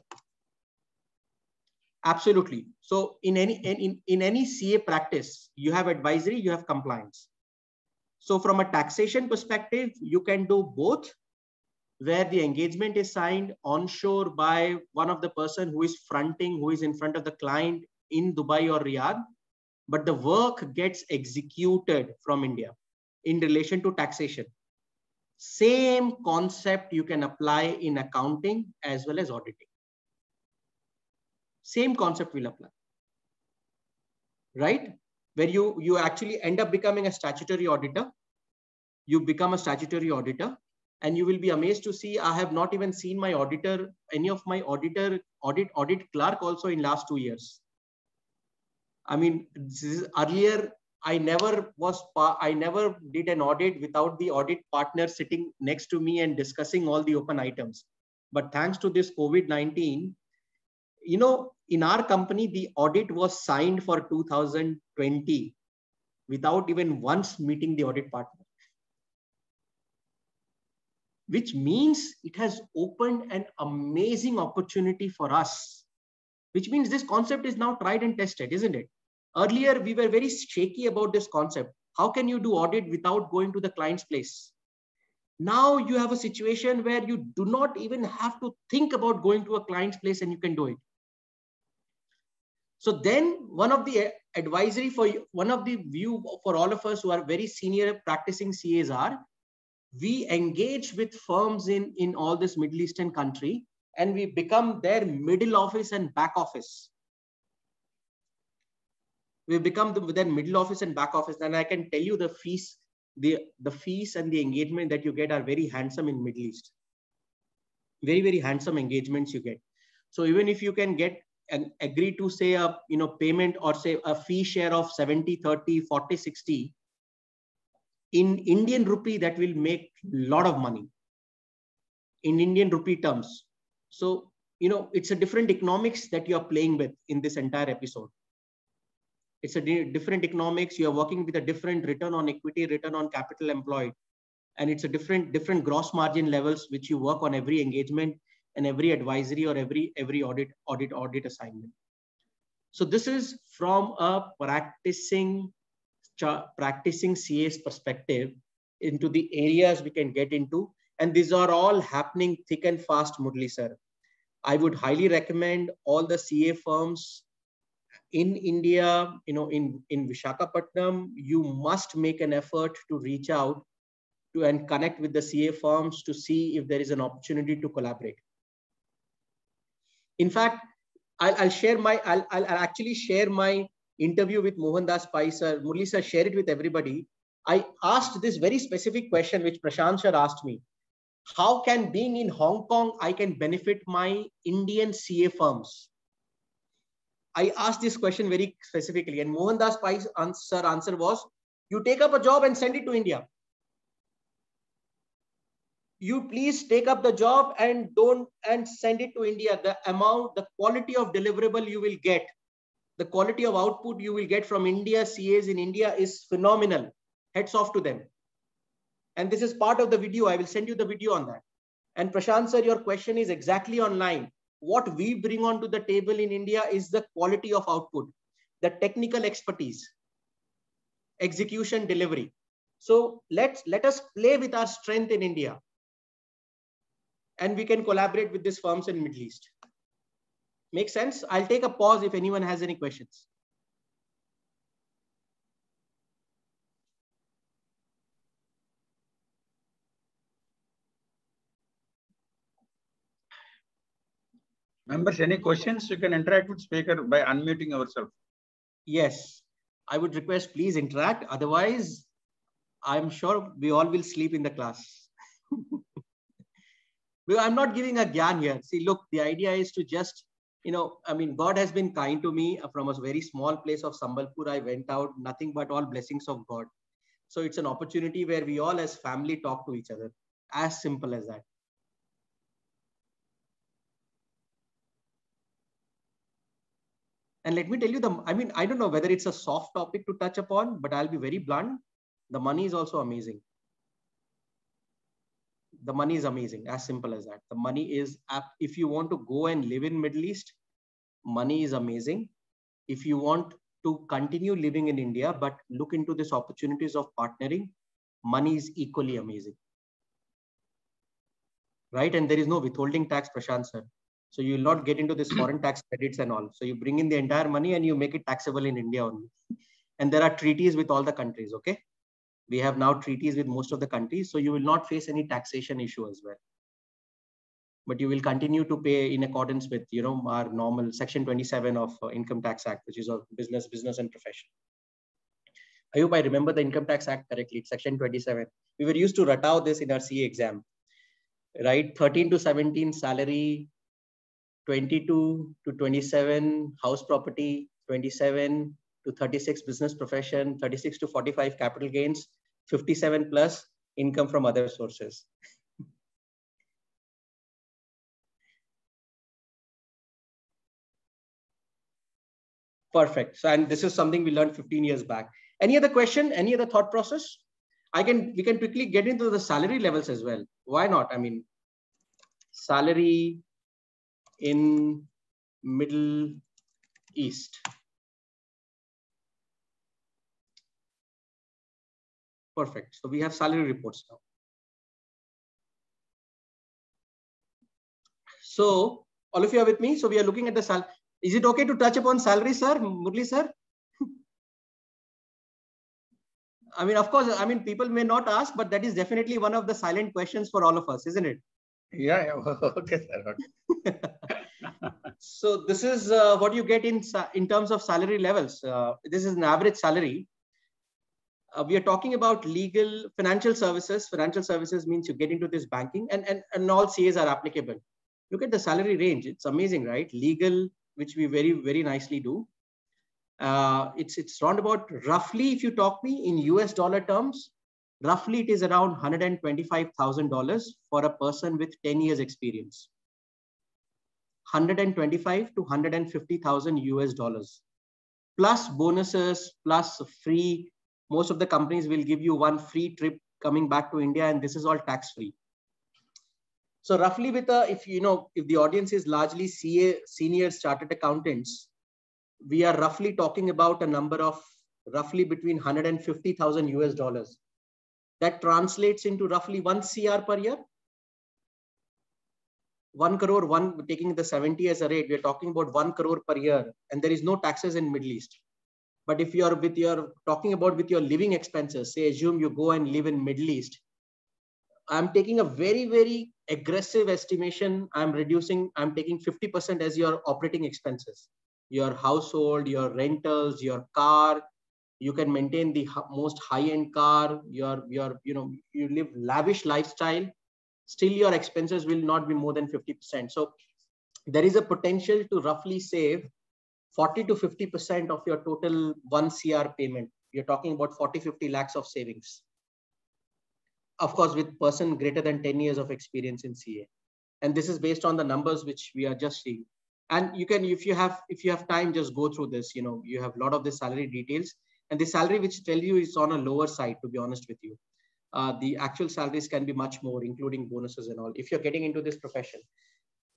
S3: Absolutely. So in any CA practice, you have advisory, you have compliance. So from a taxation perspective, you can do both, where the engagement is signed onshore by one of the person who is fronting, who is in front of the client in Dubai or Riyadh, but the work gets executed from India in relation to taxation. Same concept you can apply in accounting as well as auditing. Same concept will apply. Right? Where you actually end up becoming a statutory auditor. You become a statutory auditor and you will be amazed to see I have not even seen my auditor, any of my audit clerk also in last 2 years. I mean, earlier, I never did an audit without the audit partner sitting next to me and discussing all the open items. But thanks to this COVID-19, you know, in our company, the audit was signed for 2020 without even once meeting the audit partner, which means it has opened an amazing opportunity for us, which means this concept is now tried and tested, isn't it? Earlier, we were very shaky about this concept. How can you do audit without going to the client's place? Now you have a situation where you do not even have to think about going to a client's place and you can do it. So then one of the advisory for you, one of the view for all of us who are very senior practicing CAs are, we engage with firms in all this Middle Eastern country and we become their middle office and back office. We become their middle office and back office. And I can tell you the fees, the fees and the engagement that you get are very handsome in Middle East. Very, very handsome engagements you get. So even if you can get and agree to say a payment or say a fee share of 70, 30, 40, 60, in Indian rupee, that will make a lot of money in Indian rupee terms. So, it's a different economics that you're playing with in this entire episode. It's a different economics. You're working with a different return on equity, return on capital employed. And it's a different gross margin levels, which you work on every engagement and every advisory or every audit assignment. So this is from a practicing CA's perspective into the areas we can get into. And these are all happening thick and fast, Murli sir. I would highly recommend all the CA firms in India, in Visakhapatnam, you must make an effort to reach out to and connect with the CA firms to see if there is an opportunity to collaborate. In fact, I'll actually share my interview with Mohandas Pai sir. Murli sir, share it with everybody. I asked this very specific question, which Prashant sir asked me. How can being in Hong Kong, I can benefit my Indian CA firms? I asked this question very specifically, and Mohandas Pai's answer was, you take up a job and send it to India. You please take up the job and send it to India. The amount, the quality of deliverable you will get, the quality of output you will get from India, CAs in India is phenomenal. Hats off to them. And this is part of the video. I will send you the video on that. And Prashant sir, your question is exactly online. What we bring onto the table in India is the quality of output, the technical expertise, execution, delivery. So let us play with our strength in India. And we can collaborate with these firms in Middle East. Make sense? I'll take a pause if anyone has any questions.
S1: Members, any questions? You can interact with speaker by unmuting yourself.
S3: Yes, I would request please interact. Otherwise, I'm sure we all will sleep in the class. I'm not giving a gyan here. See, look, the idea is to just, God has been kind to me from a very small place of Sambalpur. I went out, nothing but all blessings of God. So it's an opportunity where we all as family talk to each other. As simple as that. And let me tell you, I don't know whether it's a soft topic to touch upon, but I'll be very blunt. The money is also amazing. The money is amazing, as simple as that. The money is, if you want to go and live in Middle East, money is amazing. If you want to continue living in India, but look into these opportunities of partnering, money is equally amazing. Right? And there is no withholding tax, Prashant sir. So you will not get into this foreign tax credits and all. So you bring in the entire money and you make it taxable in India only. And there are treaties with all the countries, okay? We have now treaties with most of the countries. So you will not face any taxation issue as well. But you will continue to pay in accordance with, our normal Section 27 of Income Tax Act, which is of business and profession. I hope I remember the Income Tax Act correctly. It's Section 27. We were used to ratao this in our CA exam, right? 13 to 17 salary, 22 to 27 house property, 27 to 36 business profession, 36 to 45 capital gains, 57 plus income from other sources. . Perfect. So, and this is something we learned 15 years back. Any other question? Any other thought process? We can quickly get into the salary levels as well. Why not? I mean, salary in Middle East. Perfect. So we have salary reports now. So all of you are with me. So we are looking at the salary. Is it okay to touch upon salary, sir? Murli, sir? I mean, of course, I mean, people may not ask, but that is definitely one of the silent questions for all of us, isn't it?
S1: Yeah. Okay, sir. Okay.
S3: So this is what you get in terms of salary levels. This is an average salary. We are talking about legal financial services. Financial services means you get into this banking, and all CAs are applicable. Look at the salary range. It's amazing, right? Legal, which we very, very nicely do. It's round about roughly, if you talk me in US dollar terms, roughly it is around $125,000 for a person with 10 years experience. 125 to 150,000 US dollars, plus bonuses, plus free. Most of the companies will give you one free trip coming back to India, and this is all tax free. So roughly with if the audience is largely CA, senior chartered accountants, we are roughly talking about a number of roughly between 150,000 US dollars. That translates into roughly 1 CR per year. 1 crore, taking the 70 as a rate, we're talking about 1 crore per year, and there is no taxes in Middle East. But if you are talking about with your living expenses, say assume you go and live in Middle East, I'm taking a very, very aggressive estimation. I'm taking 50% as your operating expenses, your household, your rentals, your car. You can maintain the most high-end car, you live lavish lifestyle. Still your expenses will not be more than 50%. So there is a potential to roughly save 40 to 50% of your total 1 CR payment. You're talking about 40-50 lakhs of savings. Of course, with person greater than 10 years of experience in CA. And this is based on the numbers which we are just seeing. And you can, if you have time, just go through this. You have a lot of the salary details, and the salary which tell you is on a lower side, to be honest with you. The actual salaries can be much more, including bonuses and all, if you're getting into this profession.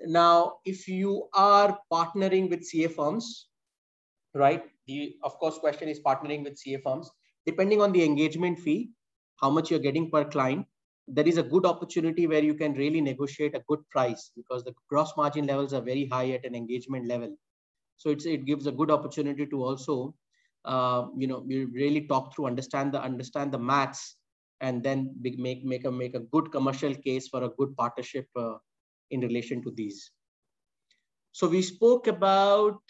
S3: Now, if you are partnering with CA firms, right? The, of course, question is partnering with CA firms. Depending on the engagement fee, how much you're getting per client, there is a good opportunity where you can really negotiate a good price, because the gross margin levels are very high at an engagement level. So it gives a good opportunity to also, you really talk through, understand the maths, and then make a good commercial case for a good partnership in relation to these. So we spoke about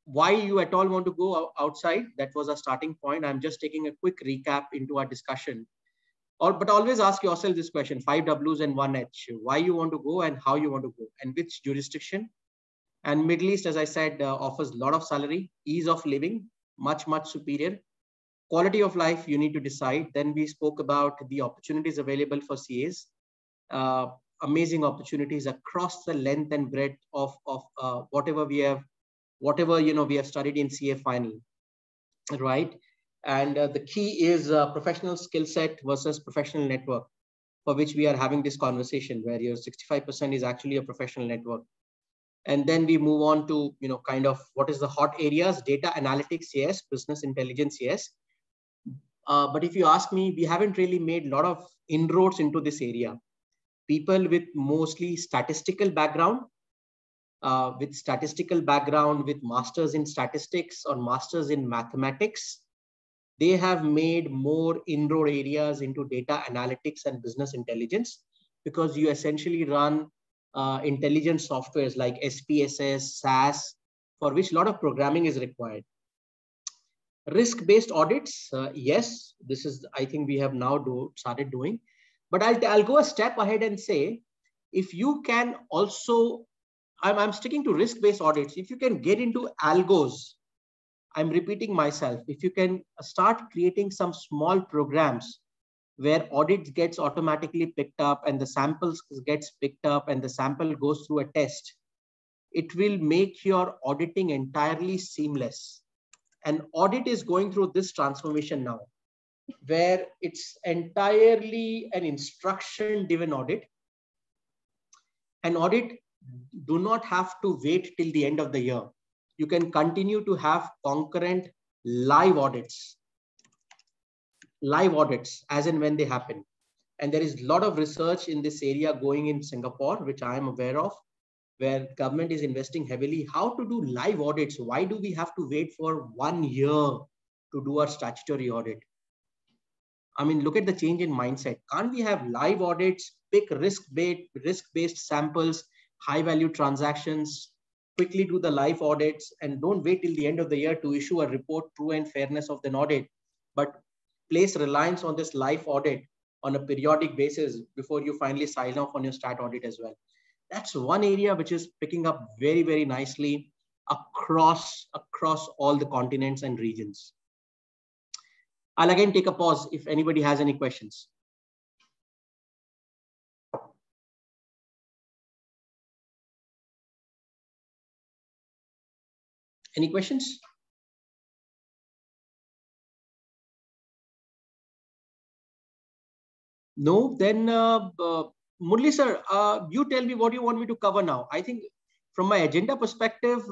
S3: why you at all want to go outside. That was our starting point. I'm just taking a quick recap into our discussion. But always ask yourself this question: 5 Ws and 1 H. Why you want to go and how you want to go and which jurisdiction. And Middle East, as I said, offers a lot of salary, ease of living, much, much superior. Quality of life, you need to decide. Then we spoke about the opportunities available for CAs. Amazing opportunities across the length and breadth of whatever we have studied in CA final, right? And the key is professional skill set versus professional network, for which we are having this conversation, where your 65% is actually a professional network. And then we move on to, kind of what is the hot areas: data analytics, yes; business intelligence, yes. But if you ask me, we haven't really made a lot of inroads into this area. People with mostly statistical background, with masters in statistics or masters in mathematics, they have made more inroad areas into data analytics and business intelligence, because you essentially run intelligence softwares like SPSS, SAS, for which a lot of programming is required. Risk-based audits, yes, this is, I think we have now started doing. But I'll go a step ahead and say, if you can also, I'm sticking to risk-based audits. If you can get into algos, I'm repeating myself, if you can start creating some small programs where audit gets automatically picked up and the samples gets picked up and the sample goes through a test, it will make your auditing entirely seamless. And audit is going through this transformation now, where it's entirely an instruction-driven audit. An audit do not have to wait till the end of the year. You can continue to have concurrent live audits as and when they happen. And there is a lot of research in this area going in Singapore, which I am aware of, where government is investing heavily. How to do live audits? Why do we have to wait for 1 year to do our statutory audit? I mean, look at the change in mindset. Can't we have live audits, pick risk-based samples, high-value transactions, quickly do the live audits, and don't wait till the end of the year to issue a report, true and fairness of the audit, but place reliance on this live audit on a periodic basis before you finally sign off on your stat audit as well. That's one area which is picking up very, very nicely across all the continents and regions. I'll again take a pause if anybody has any questions. Any questions? No, then Murli sir, you tell me what you want me to cover now. I think from my agenda perspective,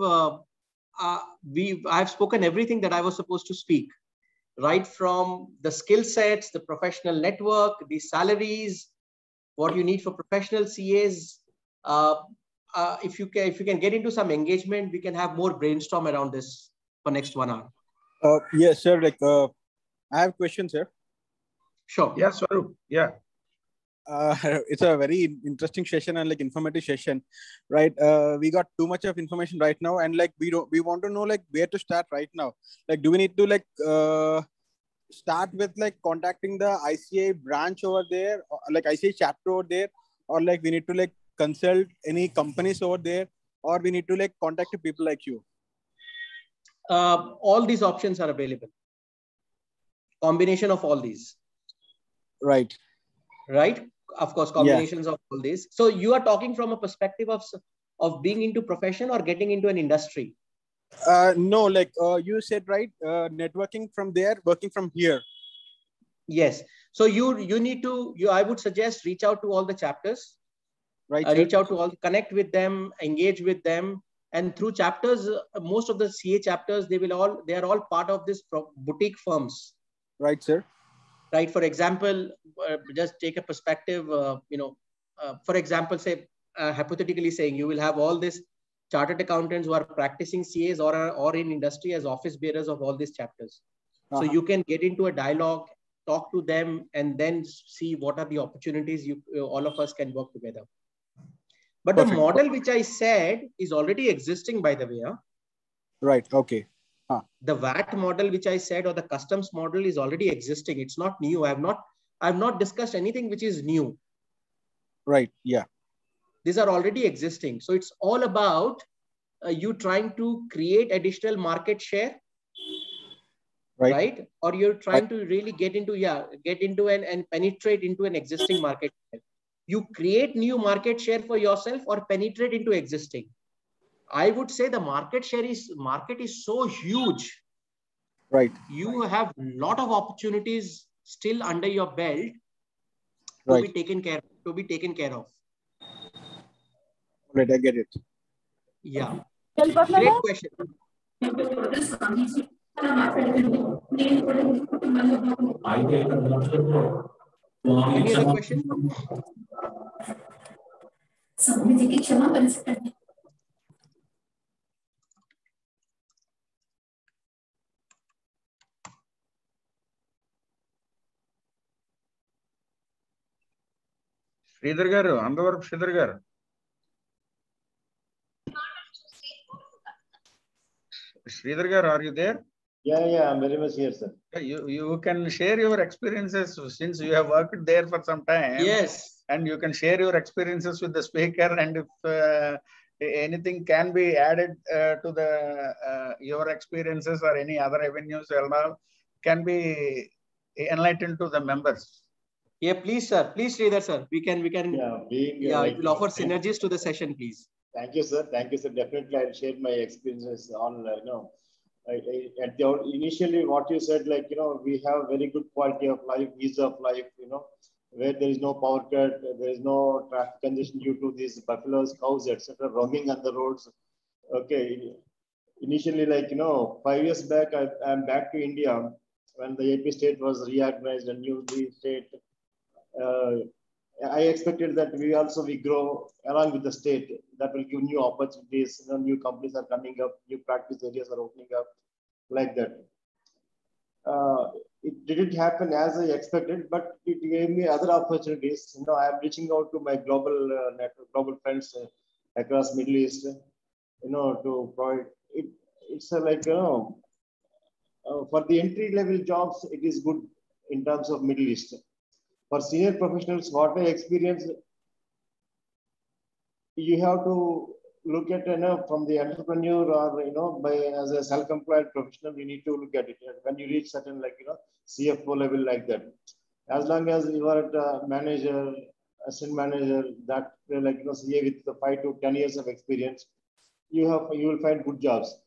S3: I've spoken everything that I was supposed to speak, right from the skill sets, the professional network, the salaries, what you need for professional CAs. If you can get into some engagement, we can have more brainstorm around this for next 1 hour.
S8: Yes, sir. Like, I have questions, sir.
S3: Sure.
S1: Yes, Swaroop. Yeah.
S8: It's a very interesting session and like informative session, right? We got too much of information right now, and like we want to know like where to start right now. Like, do we need to like start with like contacting the ICA branch over there, or like ICA chapter over there, or like we need to like consult any companies over there, or we need to like contact people like you?
S3: All these options are available. Combination of all these.
S8: Right.
S3: Right. Of course, combinations of all these. So you are talking from a perspective of being into profession or getting into an industry?
S8: No, like you said, right? Networking from there, working from here.
S3: Yes. So you need to, I would suggest reach out to all the chapters.
S8: Right.
S3: Reach out to all, connect with them, engage with them. And through chapters, most of the CA chapters, they are all part of this boutique firms.
S8: Right, sir.
S3: Right. For example, just take a perspective, for example, say, hypothetically saying, you will have all these chartered accountants who are practicing CAs or in industry as office bearers of all these chapters. So you can get into a dialogue, talk to them, and then see what are the opportunities all of us can work together. But the model which I said is already existing, by the way.
S8: Right. Okay.
S3: The VAT model which I said, or the customs model, is already existing. It's not new. I've not discussed anything which is new.
S8: Right. Yeah.
S3: These are already existing. So it's all about you trying to create additional market share. Right. Or you're trying to really get into and penetrate into an existing market share. You create new market share for yourself or penetrate into existing. I would say the market is so huge.
S8: Right.
S3: You have a lot of opportunities still under your belt to be taken care of.
S8: Right, I get it.
S3: Yeah. Great question. Any other question?
S1: Sridhar garu, Andavaru Sridhar garu. Sridhar garu, are you there?
S2: Yeah, I'm very much here, sir.
S1: You can share your experiences since you have worked there for some time.
S3: Yes.
S1: And you can share your experiences with the speaker, and if anything can be added to your experiences or any other avenues can be enlightened to the members.
S3: Yeah, please, sir. Please, Sridhar, sir. We can. Yeah, it will offer synergies to the session, please.
S2: Thank you, sir. Thank you, sir. Definitely, I'll share my experiences on, initially what you said, like, we have very good quality of life, ease of life, where there is no power cut, there is no traffic congestion due to these buffaloes, cows, etc., roaming on the roads. Okay. Initially, 5 years back, I'm back to India when the AP state was reorganized, a new state. I expected that we grow along with the state. That will give new opportunities. New companies are coming up, new practice areas are opening up, like that. It didn't happen as I expected, but it gave me other opportunities. I am reaching out to my global network, global friends across Middle East. To provide it. It's for the entry level jobs, it is good in terms of Middle East. For senior professionals, what I experienced, you have to look at from the entrepreneur or as a self-employed professional, you need to look at it when you reach certain CFO level like that. As long as you are at manager, assistant manager, that CA with the 5 to 10 years of experience, you will find good jobs.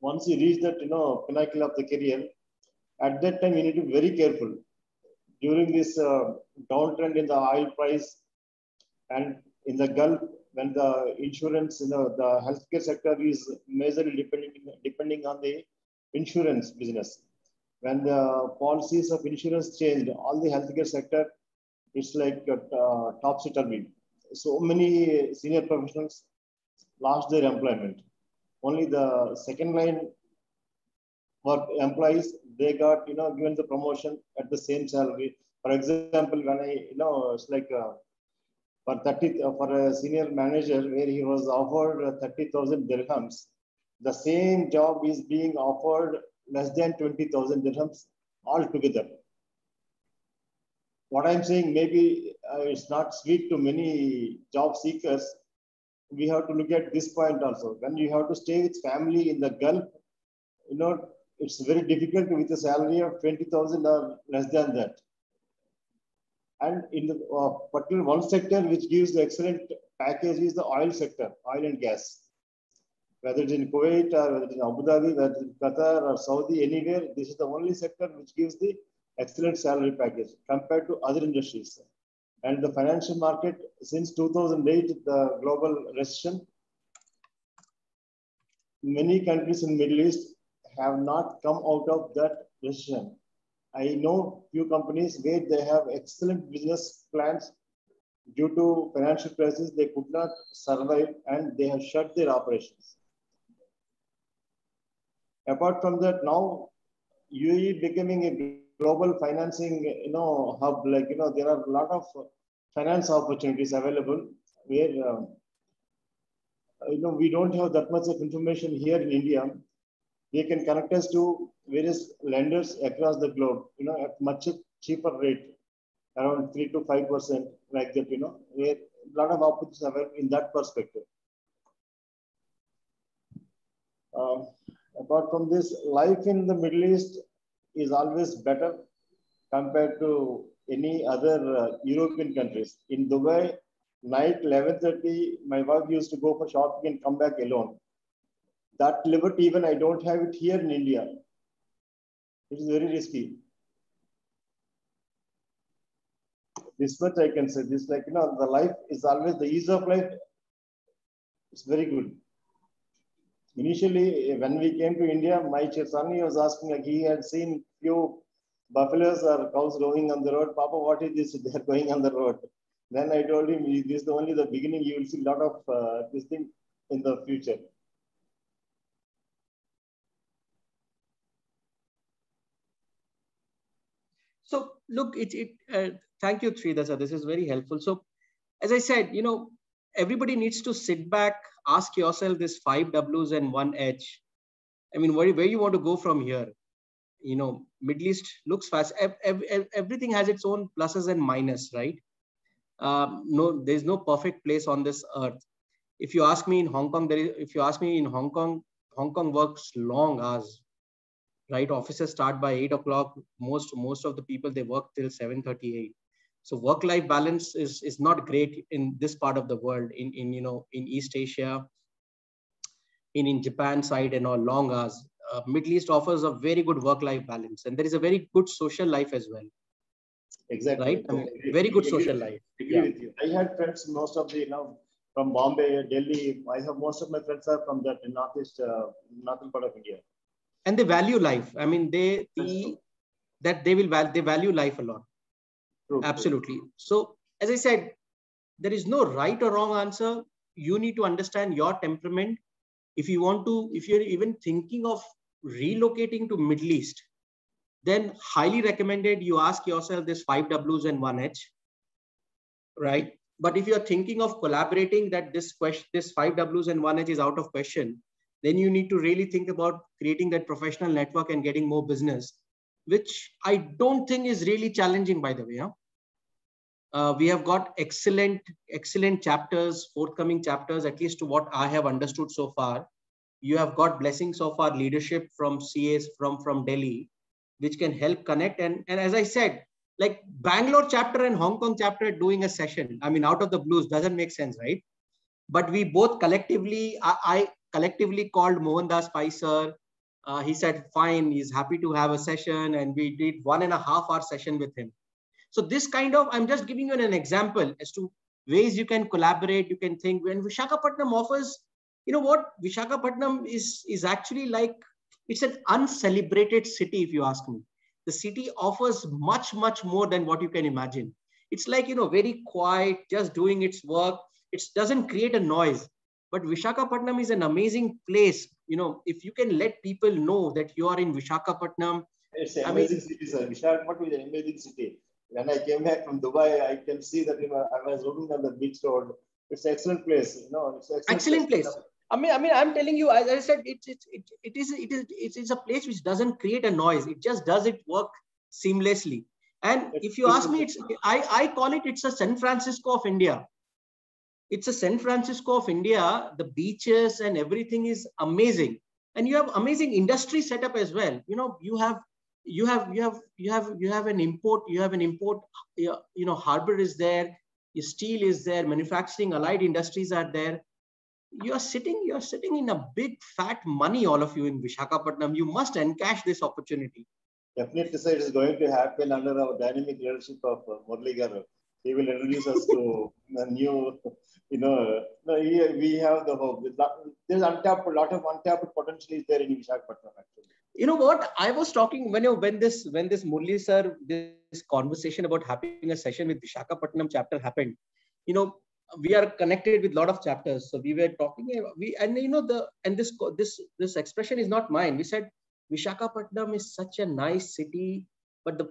S2: Once you reach that pinnacle of the career, at that time you need to be very careful. During this downtrend in the oil price and in the Gulf, when the insurance, the healthcare sector is majorly depending on the insurance business. When the policies of insurance changed, all the healthcare sector, it's like topsy-turvy. So many senior professionals lost their employment. Only the second line work employees, they got given the promotion at the same salary. For example, when it's like for a senior manager where he was offered 30,000 dirhams, the same job is being offered less than 20,000 dirhams altogether. What I'm saying, maybe it's not sweet to many job seekers. We have to look at this point also. When you have to stay with family in the Gulf, it's very difficult with a salary of 20,000 or less than that. And in the particular one sector which gives the excellent package is the oil sector, oil and gas. Whether it's in Kuwait or whether it's in Abu Dhabi, whether it's in Qatar or Saudi, anywhere, this is the only sector which gives the excellent salary package compared to other industries. And the financial market, since 2008, the global recession, many countries in the Middle East have not come out of that recession. I know few companies where they have excellent business plans. Due to financial crisis, they could not survive and they have shut their operations. Apart from that, now UAE becoming a global financing, hub. There are a lot of finance opportunities available where, we don't have that much of information here in India. They can connect us to various lenders across the globe, at much cheaper rate, around 3 to 5%, like that, where a lot of opportunities are available in that perspective. Apart from this, life in the Middle East is always better compared to any other European countries. In Dubai, night 11:30, my wife used to go for shopping and come back alone. That liberty, even I don't have it here in India. It is very risky. This much I can say. This, the life is always the ease of life. It's very good. Initially, when we came to India, my son was asking, he had seen few buffaloes or cows roaming on the road. Papa, what is this? They are going on the road. Then I told him, this is only the beginning. You will see a lot of this thing in the future.
S3: So look, thank you, Sridhar sir. This is very helpful. So as I said, everybody needs to sit back, ask yourself this 5 W's and 1 H. I mean, where you want to go from here? Middle East looks fast. Everything has its own pluses and minuses, right? No, there's no perfect place on this earth. If you ask me in Hong Kong, Hong Kong works long hours, right? Offices start by 8 o'clock. Most of the people, they work till 7:38. So work-life balance is not great in this part of the world, in East Asia, in Japan side and all, long hours. Middle East offers a very good work-life balance, and there is a very good social life as well.
S2: Exactly.
S3: Right? I mean, very good social life.
S2: Agree with you. I had friends, most of the, from Bombay, Delhi. I have most of my friends are from the northern part of India.
S3: And they value life. I mean, they value life a lot. True, absolutely. True. So as I said, there is no right or wrong answer. You need to understand your temperament. If you're even thinking of relocating to Middle East, then highly recommended you ask yourself this 5 Ws and 1 H, right? But if you're thinking of collaborating, that this 5 Ws and 1 H is out of question, then you need to really think about creating that professional network and getting more business, which I don't think is really challenging, by the way. We have got excellent chapters, forthcoming chapters, at least to what I have understood so far. You have got blessings of our leadership from CAs from Delhi, which can help connect. And as I said, like Bangalore chapter and Hong Kong chapter doing a session, I mean, out of the blues, doesn't make sense, right? But we both collectively, I collectively called Mohandas Pai sir. He said, fine, he's happy to have a session. And we did 1.5 hour session with him. So this kind of, I'm just giving you an example as to ways you can collaborate, you can think. When Visakhapatnam offers, you know what, Visakhapatnam is actually like, it's an uncelebrated city, if you ask me. The city offers much, much more than what you can imagine. It's like, very quiet, just doing its work. It doesn't create a noise. But Visakhapatnam is an amazing place. If you can let people know that you are in Visakhapatnam.
S2: It's an amazing city, sir. Visakhapatnam is an amazing city. When I came back from Dubai, I can see that I was looking on the beach road. It's an excellent place. It's an
S3: excellent place. I mean, I'm telling you, as I said, it is a place which doesn't create a noise. It just does its work seamlessly. And if you ask me, I call it's a San Francisco of India. It's a San Francisco of India. The beaches and everything is amazing, and you have amazing industry setup as well. You have an import. Harbor is there. Your steel is there. Manufacturing, allied industries are there. You're sitting in a big fat money, all of you in Visakhapatnam. You must encash this opportunity.
S2: Definitely, sir, it is going to happen under our dynamic leadership of Murali Garu. He will introduce us to a new, we have the hope. There's a lot of untapped potential is there in Visakhapatnam, actually.
S3: You know what? I was talking when this Murli sir, this conversation about having a session with Visakhapatnam chapter happened. We are connected with a lot of chapters. So we were talking, this expression is not mine. We said Visakhapatnam is such a nice city, but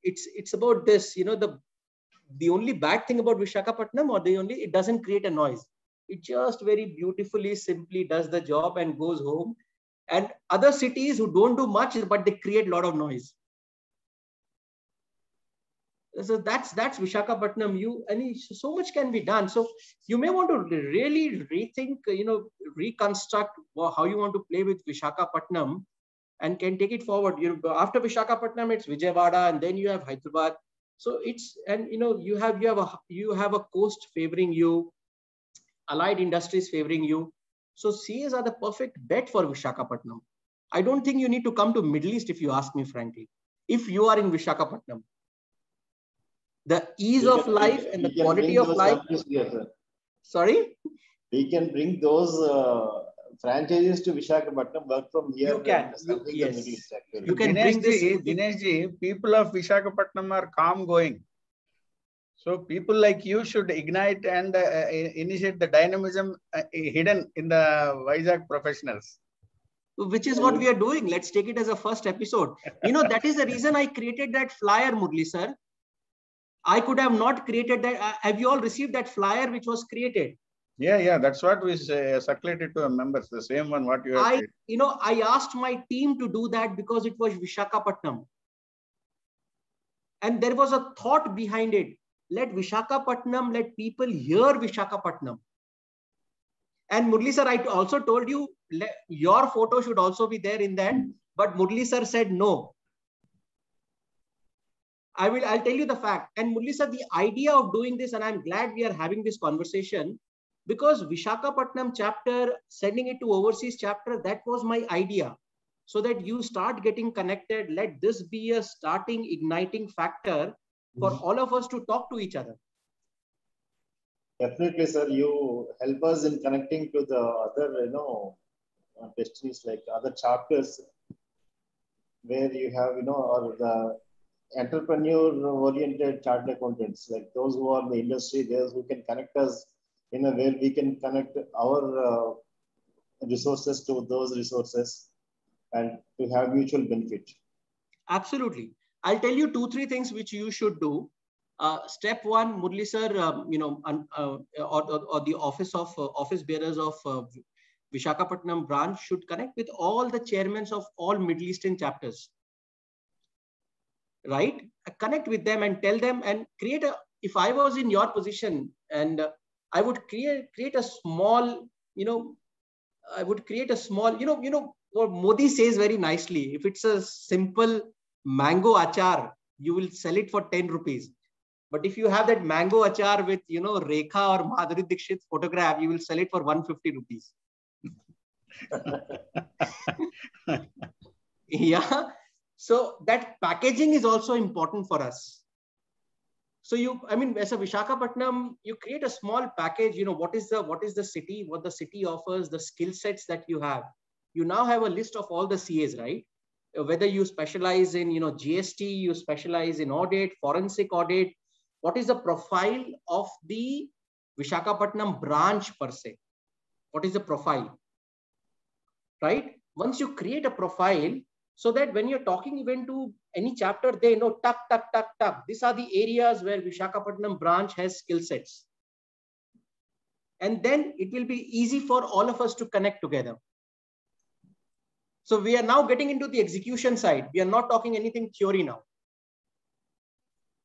S3: it's about this, the only bad thing about Visakhapatnam, it doesn't create a noise. It just very beautifully, simply does the job and goes home. And other cities who don't do much, but they create a lot of noise. So that's Visakhapatnam. So much can be done. So you may want to really rethink, reconstruct how you want to play with Visakhapatnam, and can take it forward. After Visakhapatnam, it's Vijayawada, and then you have Hyderabad. So you have a coast favoring you, allied industries favoring you. So CAs are the perfect bet for Visakhapatnam. I don't think you need to come to Middle East, if you ask me frankly, if you are in Visakhapatnam. The ease of life and the quality of life.
S2: Here,
S3: sorry?
S2: We can bring those franchises to Visakhapatnam, work from here.
S3: You can. Yes. You can bring this.
S1: Dinesh, people of Visakhapatnam are calm going. So people like you should ignite and initiate the dynamism hidden in the Vizag professionals.
S3: Which is what we are doing. Let's take it as a first episode. That is the reason I created that flyer, Murli sir. I could have not created that. Have you all received that flyer which was created?
S1: Yeah. That's what we circulated to our members. The same one what you have.
S3: I asked my team to do that because it was Visakhapatnam. And there was a thought behind it. Let Visakhapatnam, let people hear Visakhapatnam. And Murli sir, I also told you, your photo should also be there in that. But Murli sir said no. I'll tell you the fact. And Murli sir, the idea of doing this, and I'm glad we are having this conversation, because Visakhapatnam chapter, sending it to overseas chapter, that was my idea. So that you start getting connected, let this be a starting igniting factor for all of us to talk to each other.
S2: Definitely, sir. You help us in connecting to the other, destinies, like other chapters where you have, or the entrepreneur-oriented chartered accountants, like those who are in the industry, those who can connect us in a way we can connect our resources to those resources and to have mutual benefit.
S3: Absolutely. I'll tell you 2-3 things which you should do. Step one, Murli sir, or the office bearers of Visakhapatnam branch should connect with all the chairmen of all Middle Eastern chapters. Right? Connect with them and tell them and create a, if I was in your position, and I would create a small, I would create a small, what Modi says very nicely, if it's a simple mango achar, you will sell it for 10 rupees. But if you have that mango achar with, Rekha or Madhuri Dixit's photograph, you will sell it for 150 rupees. Yeah. So that packaging is also important for us. So as a Visakhapatnam, you create a small package, what is the city, what the city offers, the skill sets that you have. You now have a list of all the CAs, right? Whether you specialize in, GST, you specialize in audit, forensic audit, what is the profile of the Visakhapatnam branch per se? What is the profile? Right? Once you create a profile, so that when you're talking even to any chapter, they know, tuck. These are the areas where Visakhapatnam branch has skill sets. And then it will be easy for all of us to connect together. So we are now getting into the execution side. We are not talking anything theory now.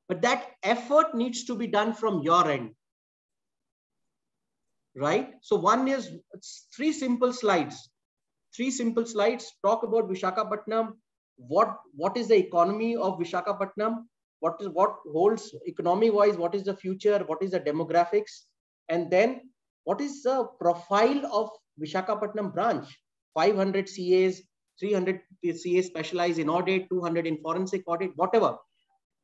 S3: But that effort needs to be done from your end. Right? So one is 3 simple slides. 3 simple slides talk about Visakhapatnam. What is the economy of Visakhapatnam? What holds economy wise? What is the future? What is the demographics? And then what is the profile of Visakhapatnam branch? 500 CAs, 300 CAs specialized in audit, 200 in forensic audit, whatever.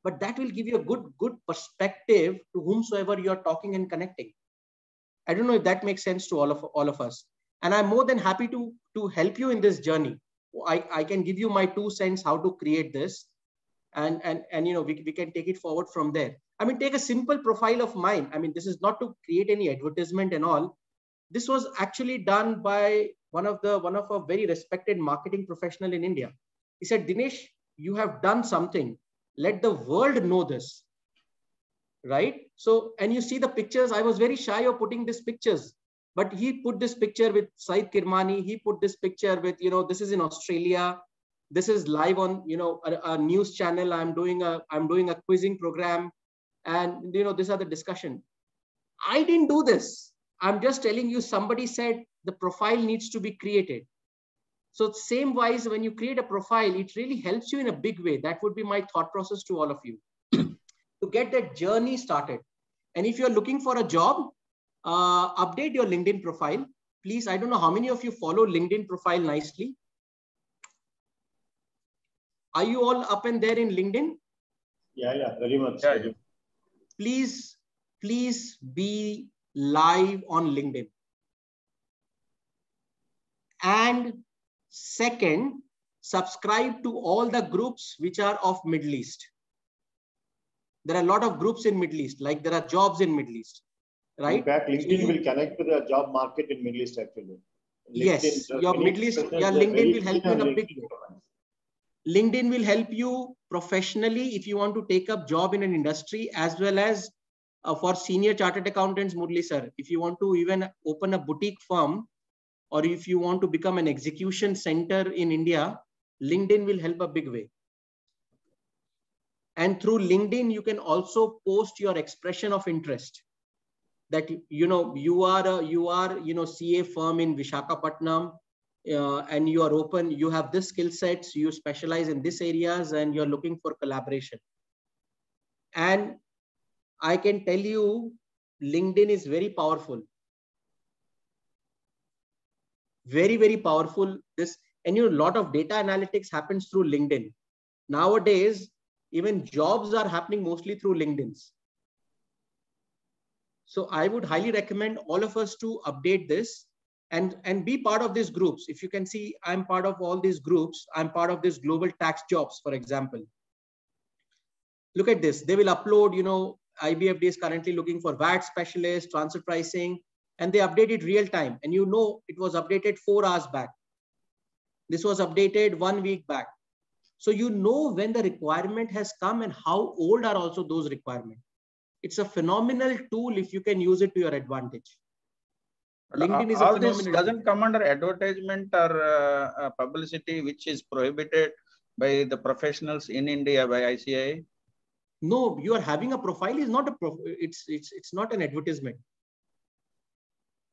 S3: But that will give you a good perspective to whomsoever you are talking and connecting. I don't know if that makes sense to all of us. And I'm more than happy to help you in this journey. I can give you my 2 cents how to create this. And we can take it forward from there. Take a simple profile of mine. This is not to create any advertisement and all. This was actually done by one of a very respected marketing professional in India. He said, Dinesh, you have done something. Let the world know this. Right? So, and you see the pictures. I was very shy of putting these pictures. But he put this picture with Saeed Kirmani. He put this picture with, this is in Australia. This is live on, a news channel. I'm doing a quizzing program. And, these are the discussion. I didn't do this. I'm just telling you, somebody said the profile needs to be created. So same wise, when you create a profile, it really helps you in a big way. That would be my thought process to all of you to get that journey started. And if you're looking for a job, update your LinkedIn profile. Please, I don't know how many of you follow LinkedIn profile nicely. Are you all up and there in LinkedIn?
S2: Yeah, very much.
S1: Yeah.
S3: Please be live on LinkedIn. And second, subscribe to all the groups which are of Middle East. There are a lot of groups in Middle East, like there are jobs in Middle East. Right?
S2: In fact, LinkedIn will connect to the job market in Middle East actually.
S3: Yes, your Middle East, LinkedIn will help you in a big way. LinkedIn will help you professionally if you want to take up job in an industry, as well as for senior chartered accountants, Murli sir. If you want to even open a boutique firm, or if you want to become an execution center in India, LinkedIn will help a big way. And through LinkedIn, you can also post your expression of interest. That you are CA firm in Visakhapatnam, and you are open, you have this skill sets, you specialize in this areas, and you're looking for collaboration. And I can tell you, LinkedIn is very powerful. Very, very powerful. And a lot of data analytics happens through LinkedIn. Nowadays, even jobs are happening mostly through LinkedIn's. So I would highly recommend all of us to update this and be part of these groups. If you can see, I'm part of all these groups. I'm part of this global tax jobs, for example. Look at this. They will upload, IBFD is currently looking for VAT specialist, transfer pricing, and they update it real time. And it was updated 4 hours back. This was updated 1 week back. So when the requirement has come and how old are also those requirements. It's a phenomenal tool if you can use it to your advantage. LinkedIn is a phenomenal
S1: tool. Doesn't come under advertisement or publicity, which is prohibited by the professionals in India by ICAI.
S3: No, you are having a profile is not it's not an advertisement.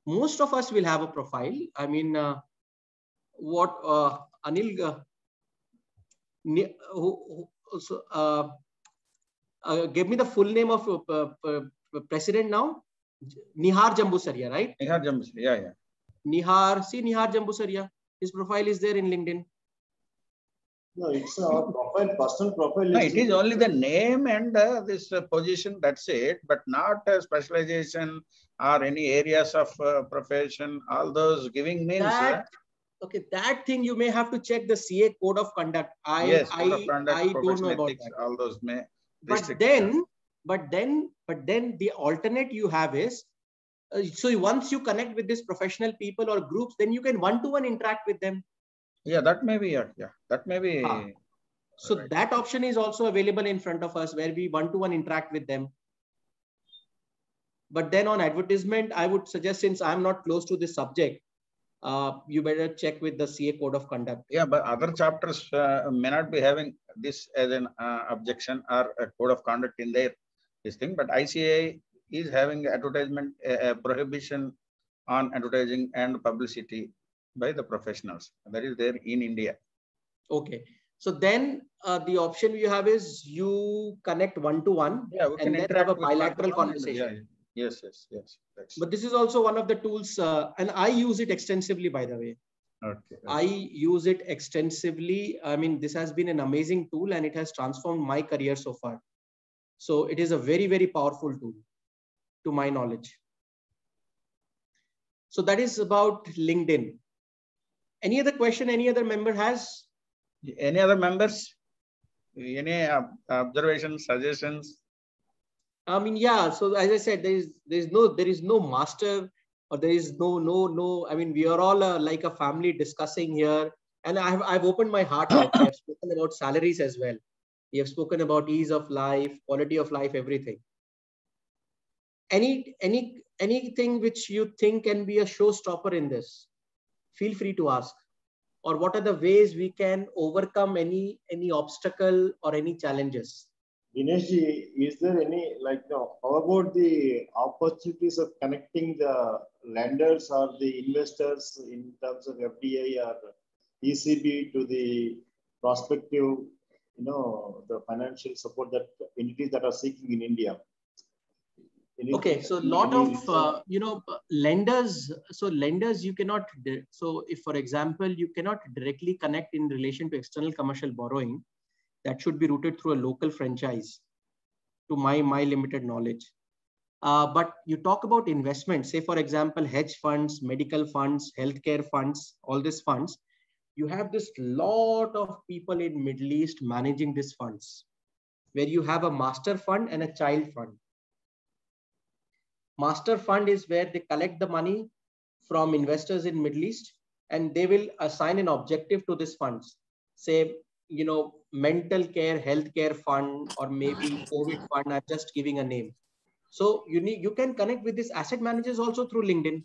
S3: Most of us will have a profile. I mean, Anil give me the full name of president now. Nihar Jambusaria, right?
S1: Nihar Jambusaria, yeah.
S3: Nihar Jambusaria. His profile is there in LinkedIn.
S2: No, it's a profile, personal profile.
S1: No, it is only the name and this position, that's it, but not specialization or any areas of profession. All those giving means.
S3: Okay, that thing you may have to check the CA code of conduct.
S1: Yes, code of conduct,
S3: I don't know about
S1: ethics,
S3: that.
S1: all those may.
S3: But then the alternate you have is, so once you connect with these professional people or groups, then you can one-to-one interact with them.
S1: Yeah, that may be, that may be.
S3: So right. That option is also available in front of us where we one-to-one interact with them. But then on advertisement, I would suggest, since I'm not close to this subject, you better check with the CA code of conduct.
S1: Yeah, but other chapters may not be having this as an objection or a code of conduct in their this thing, but ICAI is having advertisement prohibition on advertising and publicity by the professionals. That is there in India.
S3: Okay. So then the option you have is you connect one-to-one and then have a bilateral conversation.
S1: Yes.
S3: But this is also one of the tools, and I use it extensively, by the way.
S1: Okay.
S3: I use it extensively. I mean, this has been an amazing tool and it has transformed my career so far. So it is a very, very powerful tool to my knowledge. So that is about LinkedIn. Any other question any other member has?
S1: Any other members? Any observations, suggestions?
S3: I mean, yeah. So as I said, there is no master, or there is no. I mean, we are all like a family discussing here, and I've opened my heart out. I have spoken about salaries as well. We have spoken about ease of life, quality of life, everything. Anything which you think can be a showstopper in this, feel free to ask. Or what are the ways we can overcome any obstacle or any challenges?
S2: Dineshji, is there any, how about the opportunities of connecting the lenders or the investors in terms of FDI or ECB to the prospective, the financial support that entities that are seeking in India?
S3: Okay, so a lot of, lenders, so lenders you cannot, so if for example, you cannot directly connect in relation to external commercial borrowing, that should be routed through a local franchise to my limited knowledge. But you talk about investment, say for example, hedge funds, medical funds, healthcare funds, all these funds, you have this lot of people in Middle East managing these funds, where you have a master fund and a child fund. Master fund is where they collect the money from investors in Middle East, and they will assign an objective to these funds. Say, mental care, healthcare fund, or maybe COVID fund. I'm just giving a name. So you can connect with these asset managers also through LinkedIn.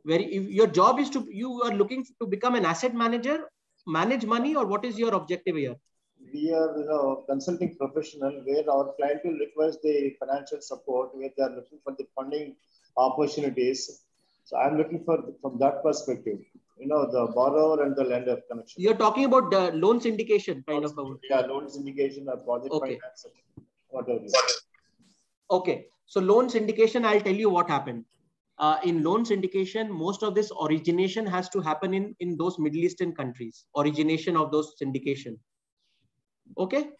S3: Where if your job is you are looking to become an asset manager, manage money, or what is your objective here?
S2: We are, consulting professional where our client will request the financial support, where they are looking for the funding opportunities. So I'm looking for from that perspective. the borrower and the lender connection.
S3: You're talking about the loan syndication kind of.
S2: Yeah, loan syndication or project finance, whatever.
S3: Okay, so loan syndication, I'll tell you what happened. In loan syndication, most of this origination has to happen in those Middle Eastern countries, origination of those syndication. Okay,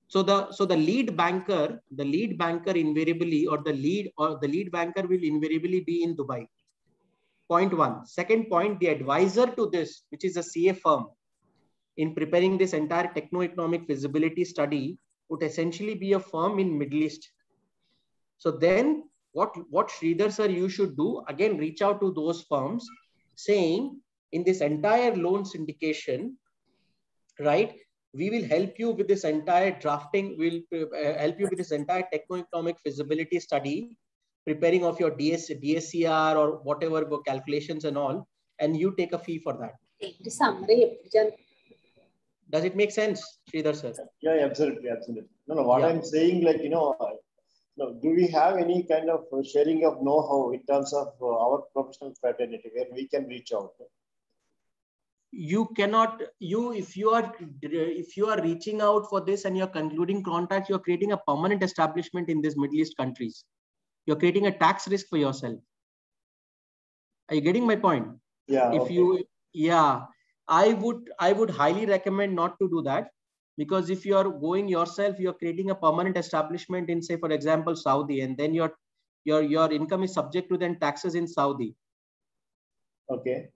S3: so the lead banker invariably, or the lead banker will invariably be in Dubai. Point one. Second point, the advisor to this, which is a CA firm, in preparing this entire techno-economic feasibility study, would essentially be a firm in Middle East. So then what Sridhar sir, you should do, again, reach out to those firms saying, in this entire loan syndication, right, we will help you with this entire drafting, we'll help you with this entire techno-economic feasibility study, preparing of your DSCR or whatever calculations and all, and you take a fee for that. Does it make sense, Sridhar sir?
S2: Yeah, absolutely. No, what I'm saying, like, do we have any kind of sharing of know-how in terms of our professional fraternity where we can reach out?
S3: You cannot, if you are reaching out for this and you're concluding contracts, you're creating a permanent establishment in these Middle East countries. You're creating a tax risk for yourself. Are you getting my point?
S2: Yeah.
S3: I would highly recommend not to do that, because if you are going yourself, you're creating a permanent establishment in, say, for example, Saudi, and then your income is subject to then taxes in Saudi.
S2: Okay.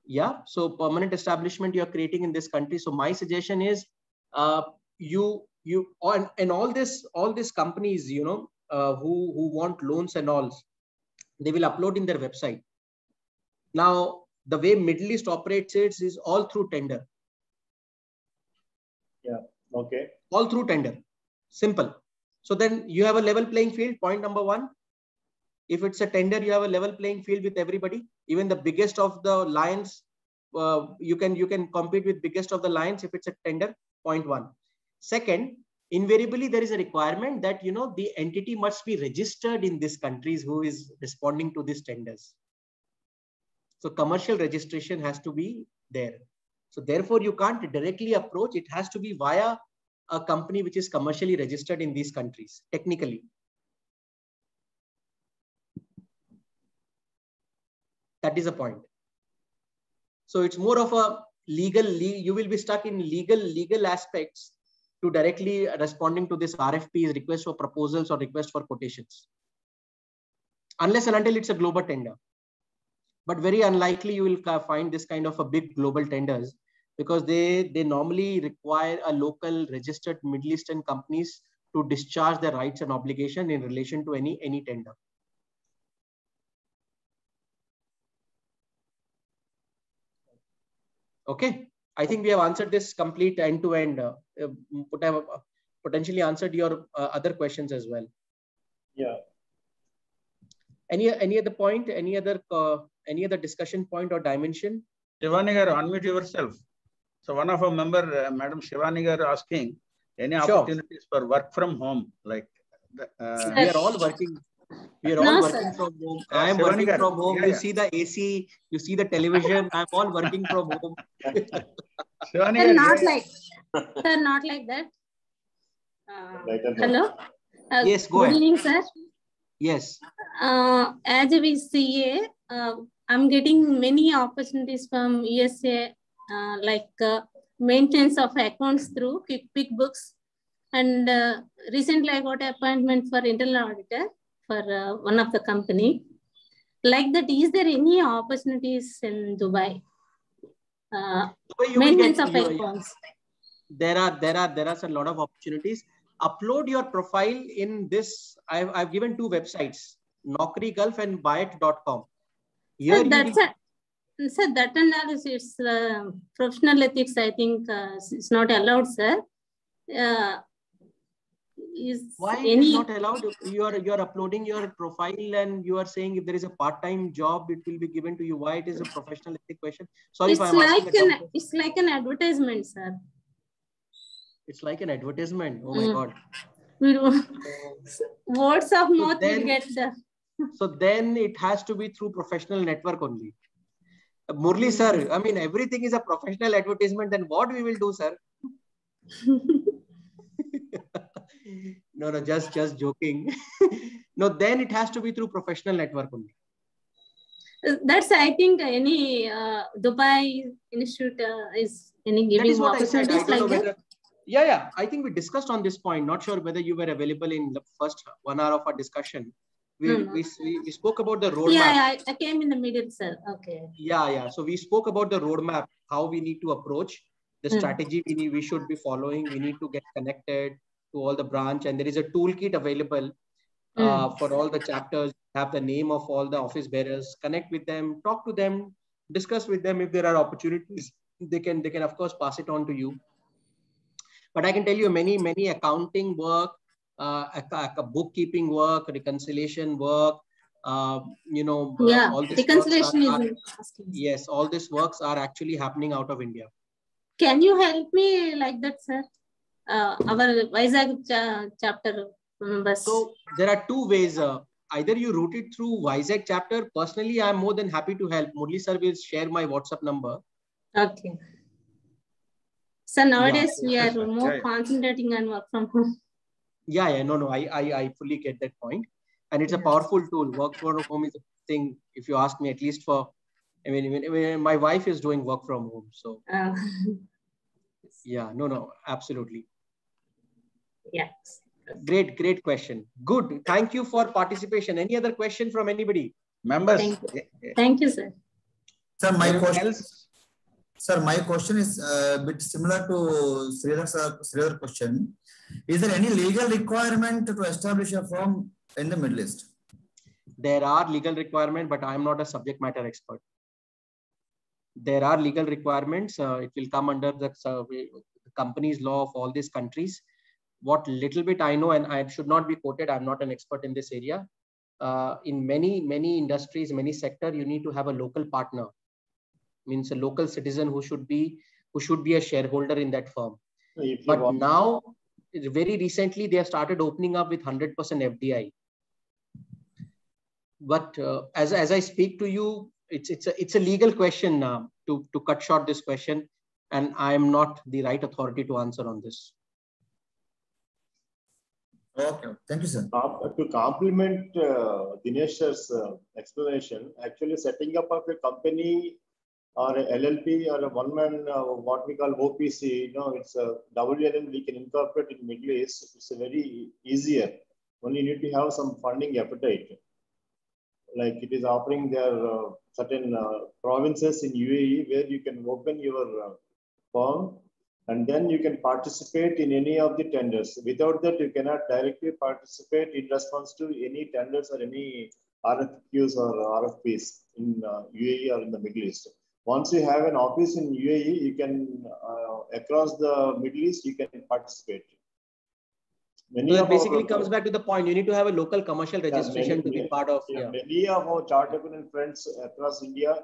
S3: Yeah. So permanent establishment you're creating in this country. So my suggestion is, and all these companies, who want loans and all, they will upload in their website. Now, the way Middle East operates is all through tender.
S2: Yeah. Okay.
S3: All through tender. Simple. So then you have a level playing field. Point number one. If it's a tender, you have a level playing field with everybody. Even the biggest of the lions, you can compete with biggest of the lions if it's a tender. Point one. Second, invariably there is a requirement that the entity must be registered in these countries who is responding to these tenders. So commercial registration has to be there. So therefore you can't directly approach. It has to be via a company which is commercially registered in these countries, technically. That is a point. So it's more of a you will be stuck in legal aspects to directly responding to this RFPs, request for proposals or request for quotations. Unless and until it's a global tender. But very unlikely you will find this kind of a big global tenders, because they normally require a local registered Middle Eastern companies to discharge their rights and obligation in relation to any tender. Okay, I think we have answered this complete end to end. Would have potentially answered your other questions as well.
S2: Yeah.
S3: Any other point? Any other discussion point or dimension?
S1: Shivani garu, unmute yourself. So one of our member, Madam Shivani garu, asking any opportunities for work from home, like
S3: we are all working. We are all working from home. I am working from home. You see the AC, you see the television. I'm all working from home.
S9: Sir, not like that. Hello.
S3: Yes, go ahead.
S9: Good evening, sir.
S3: Yes.
S9: As we see, I'm getting many opportunities from USA, like maintenance of accounts through QuickBooks, and recently I got an appointment for internal auditor for one of the company. Like that, is there any opportunities in Dubai? Maintenance of accounts.
S3: There are a lot of opportunities. Upload your profile in this. I've given two websites, Naukri Gulf and Byte.com.
S9: Sir, that analysis, professional ethics, I think it's not allowed, sir.
S3: Why it is not allowed? You are uploading your profile and you are saying if there is a part-time job, it will be given to you. Why it is a professional ethics question? Sorry if I'm asking.
S9: It's like an advertisement, sir.
S3: It's like an advertisement. Oh my God.
S9: Words of mouth will get the.
S3: So then it has to be through professional network only. Murli sir, I mean, everything is a professional advertisement. Then what we will do, sir? No, just joking. No, then it has to be through professional network only.
S9: That's, I think, any Dubai Institute is any giving opportunities like that.
S3: Yeah. I think we discussed on this point. Not sure whether you were available in the first 1 hour of our discussion. We spoke about the roadmap.
S9: Yeah, I came in the middle, sir. Okay.
S3: Yeah. So we spoke about the roadmap, how we need to approach the strategy we should be following. We need to get connected to all the branch, and there is a toolkit available for all the chapters. Have the name of all the office bearers, connect with them, talk to them, discuss with them. If there are opportunities, they can of course pass it on to you. But I can tell you many accounting work, bookkeeping work, reconciliation work, all this
S9: reconciliation is
S3: yes, all these works are actually happening out of India.
S9: Can you help me like that, sir? Our Vizag chapter members.
S3: So there are two ways. Either you route it through Vizag chapter. Personally, I'm more than happy to help. Murli sir will share my WhatsApp number.
S9: Okay. So nowadays we are more concentrating on work from home.
S3: Yeah. No. I fully get that point. And it's a powerful tool. Work from home is a thing, if you ask me, at least for, I mean, my wife is doing work from home. So yeah, no, absolutely.
S9: Yes.
S3: Great question. Good. Thank you for participation. Any other question from anybody?
S1: Members.
S9: Thank you, sir.
S7: Sir, my question is a bit similar to Sridhar's question. Is there any legal requirement to establish a firm in the Middle East?
S3: There are legal requirements, but I am not a subject matter expert. There are legal requirements. It will come under the company's law of all these countries. What little bit I know, and I should not be quoted, I'm not an expert in this area. In many industries, many sectors, you need to have a local partner. Means a local citizen who should be a shareholder in that firm. But now, very recently, they have started opening up with 100% FDI. But as I speak to you, it's a legal question to cut short this question, and I am not the right authority to answer on this.
S2: Okay, thank you, sir. To complement Dinesh's explanation, actually setting up of a company or a LLP or a one-man, what we call OPC, it's a WLM we can incorporate in Middle East. It's a very easier. Only you need to have some funding appetite. Like it is offering their certain provinces in UAE where you can open your firm and then you can participate in any of the tenders. Without that, you cannot directly participate in response to any tenders or any RFQs or RFPs in UAE or in the Middle East. Once you have an office in UAE, you can, across the Middle East, you can participate.
S3: So basically comes back to the point, you need to have a local commercial registration to be part of.
S2: Many of our chartered accountant friends across India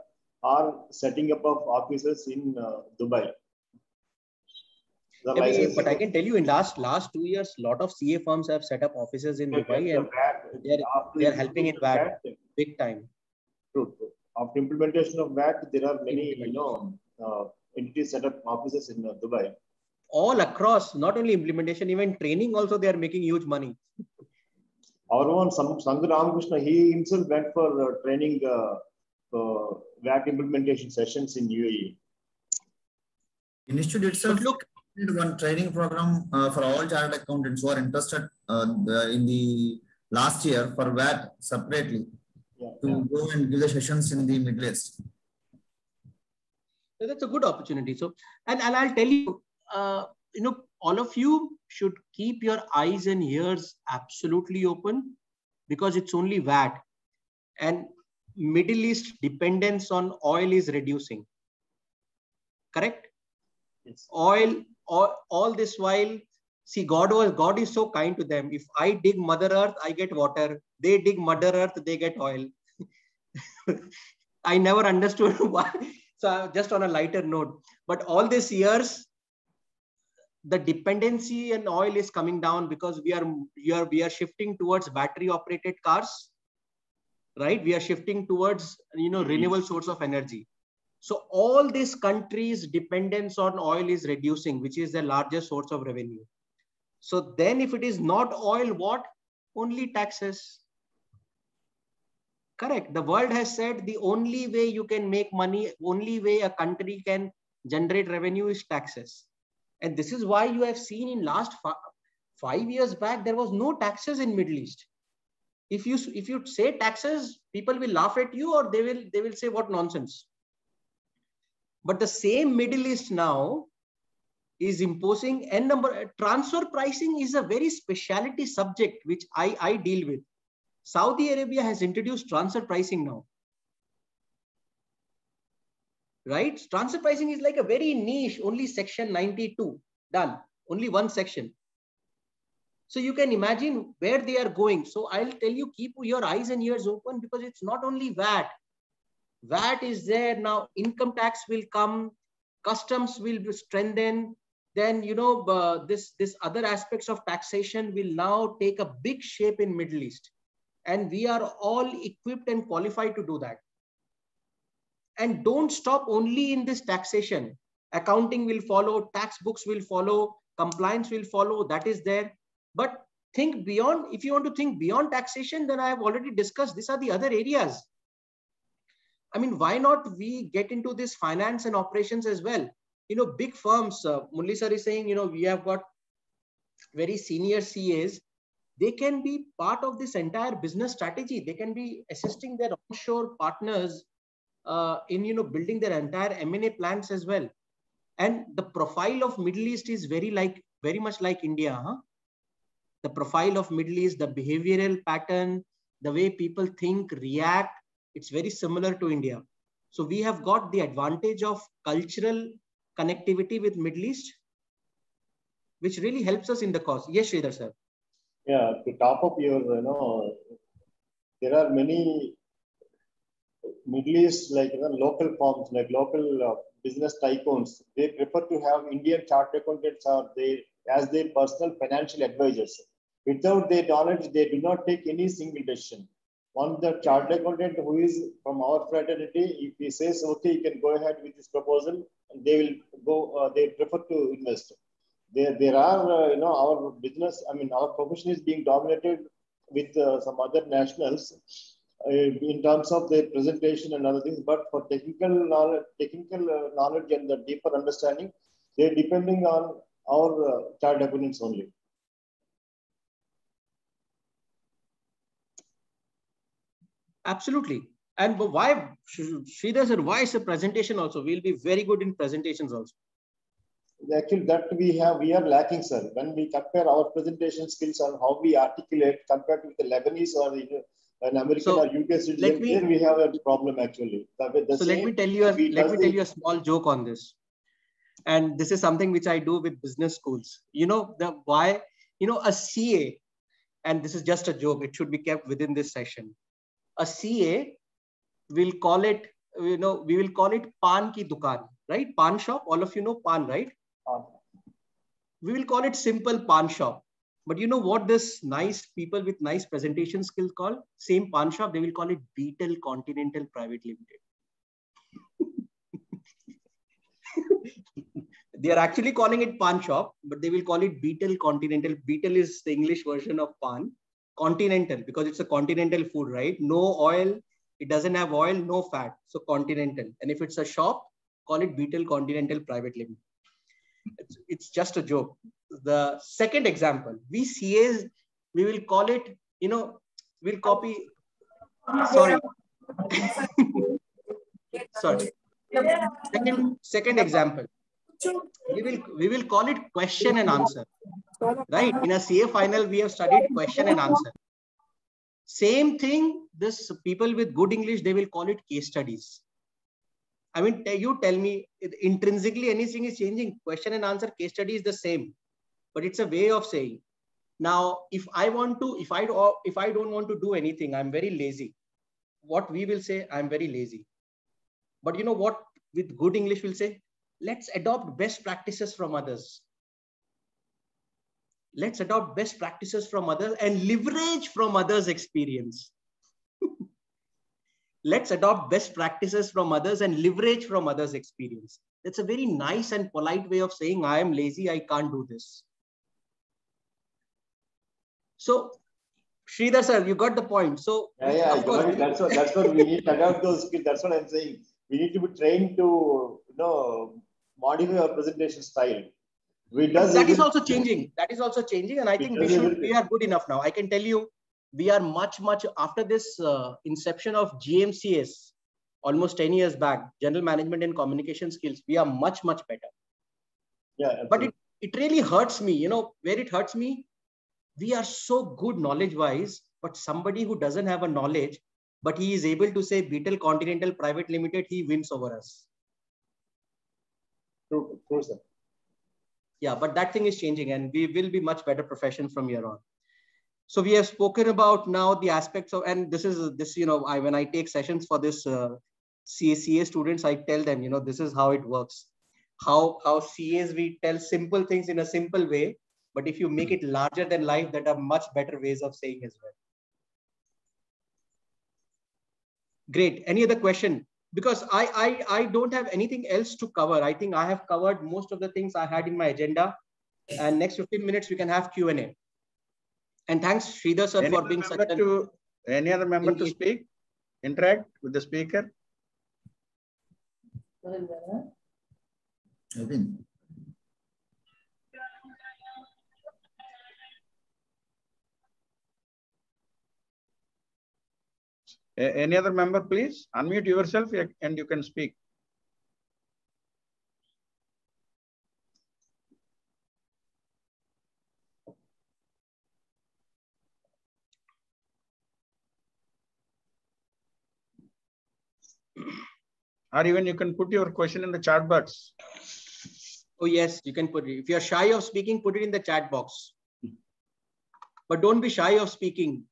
S2: are setting up of offices in Dubai.
S3: But I can tell you in last 2 years, a lot of CA firms have set up offices in Dubai and they are helping in VAT big time.
S2: True. After implementation of VAT, there are many entities set up offices in Dubai.
S3: All across, not only implementation, even training also, they are making huge money.
S2: Our own Sangha Ramakrishna, he himself went for training VAT implementation sessions in UAE.
S7: Institute itself one training program for all chartered accountants who are interested in the last year for VAT separately to go and give the sessions in the Middle East.
S3: So that's a good opportunity. So, and I'll tell you, all of you should keep your eyes and ears absolutely open because it's only VAT and Middle East dependence on oil is reducing. Correct? Yes. Oil, all this while, see, God is so kind to them. If I dig Mother Earth, I get water. They dig Mother Earth, they get oil. I never understood why. So just on a lighter note, but all these years, the dependency on oil is coming down because we are shifting towards battery operated cars, right? We are shifting towards renewable source of energy. So all these countries' dependence on oil is reducing, which is the largest source of revenue. So then if it is not oil, what? Only taxes. Correct. The world has said the only way you can make money, only way a country can generate revenue is taxes. And this is why you have seen in last 5 years back, there was no taxes in Middle East. If you say taxes, people will laugh at you, or they will say what nonsense. But the same Middle East now is imposing n number. Transfer pricing is a very specialty subject which I deal with. Saudi Arabia has introduced transfer pricing now. Right? Transfer pricing is like a very niche, only section 92, done. Only one section. So you can imagine where they are going. So I'll tell you, keep your eyes and ears open, because it's not only VAT. VAT is there now, income tax will come, customs will be strengthened. Then, you know, this other aspects of taxation will now take a big shape in Middle East. And we are all equipped and qualified to do that. And don't stop only in this taxation. Accounting will follow, tax books will follow, compliance will follow, that is there. But think beyond. If you want to think beyond taxation, then I have already discussed, these are the other areas. I mean, why not we get into this finance and operations as well? You know, big firms, Murli sir is saying, you know, we have got very senior CAs. They can be part of this entire business strategy. They can be assisting their onshore partners in, you know, building their entire M&A plans as well. And the profile of Middle East is very much like India. Huh? The profile of Middle East, the behavioral pattern, the way people think, react, it's very similar to India. So we have got the advantage of cultural connectivity with Middle East, which really helps us in the cause. Yes, Sridhar sir.
S2: Yeah, to top up your, you know, there are many Middle East, like, you know, local firms, like local business tycoons. They prefer to have Indian chartered accountants or as their personal financial advisors. Without their knowledge, they do not take any single decision. One, the chartered accountant who is from our fraternity, if he says, okay, you can go ahead with this proposal, and they will go, they prefer to invest. There are, you know, our business, I mean, our profession is being dominated with some other nationals in terms of their presentation and other things, but for technical knowledge and the deeper understanding, they're depending on our chartered accountants only.
S3: Absolutely. And why, Sridhar sir, why is a presentation also? We'll be very good in presentations also.
S2: Actually, that we are lacking, sir. When we compare our presentation skills on how we articulate compared with the Lebanese or an American or UK citizen, here we have a problem actually.
S3: Let me tell you a small joke on this. And this is something which I do with business schools. You know, a CA, and this is just a joke, it should be kept within this session. A CA will call it, you know, we will call it Pan ki dukan, right? Pan shop, all of you know Pan, right? We will call it simple Pan shop. But you know what this nice people with nice presentation skills call? Same Pan shop, they will call it Beetle Continental Private Limited. They are actually calling it Pan shop, but they will call it Beetle Continental. Beetle is the English version of Pan. Continental, because it's a continental food, right? No oil, it doesn't have oil, no fat. So continental. And if it's a shop, call it Beetle Continental Private Limited. It's just a joke. The second example, we CAs, we will call it, you know, we'll copy, sorry. Sorry. Second example, we will call it question and answer. Right? In a CA final, we have studied question and answer. Same thing, this people with good English, they will call it case studies. I mean, you tell me, intrinsically anything is changing. Question and answer, case study is the same, but it's a way of saying. Now, if I don't want to do anything, I'm very lazy. What we will say, I'm very lazy. But you know what, with good English, we'll say, let's adopt best practices from others. Let's adopt best practices from others and leverage from others' experience. let's adopt best practices from others and leverage from others' experience. That's a very nice and polite way of saying, I am lazy, I can't do this. So, Sridhar sir, you got the point. So,
S2: yeah, I got it. That's what we need to adopt those skills. That's what I'm saying. We need to be trained to, modify our presentation style.
S3: That is also changing. That is also changing. And I think we are good enough now. I can tell you, we are much after this inception of GMCS, almost 10 years back, General Management and Communication Skills, we are much better.
S2: Yeah, absolutely.
S3: But it really hurts me, where it hurts me, we are so good knowledge-wise, but somebody who doesn't have a knowledge, but he is able to say Beetle Continental Private Limited, he wins over us.
S2: True, sir.
S3: Yeah, but that thing is changing and we will be much better profession from here on. So we have spoken about now the aspects of, and when I take sessions for this CA students, I tell them, this is how it works. How CAs, we tell simple things in a simple way, but if you make it larger than life, that are much better ways of saying as well. Great. Any other question? Because I don't have anything else to cover. I think I have covered most of the things I had in my agenda. And next 15 minutes, we can have Q&A. And thanks, Sridhar sir, for being such
S1: any other member to speak, interact with the speaker. Any other member, please unmute yourself and you can speak. Or even you can put your question in the chat box.
S3: Oh yes, you can put it. If you're shy of speaking, put it in the chat box. But don't be shy of speaking.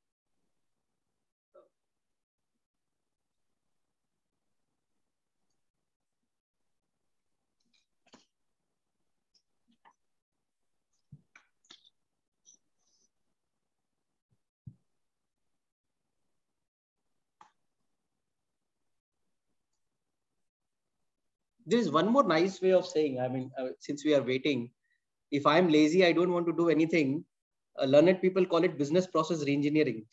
S3: There is one more nice way of saying, since we are waiting, if I'm lazy, I don't want to do anything. Learned people call it business process reengineering.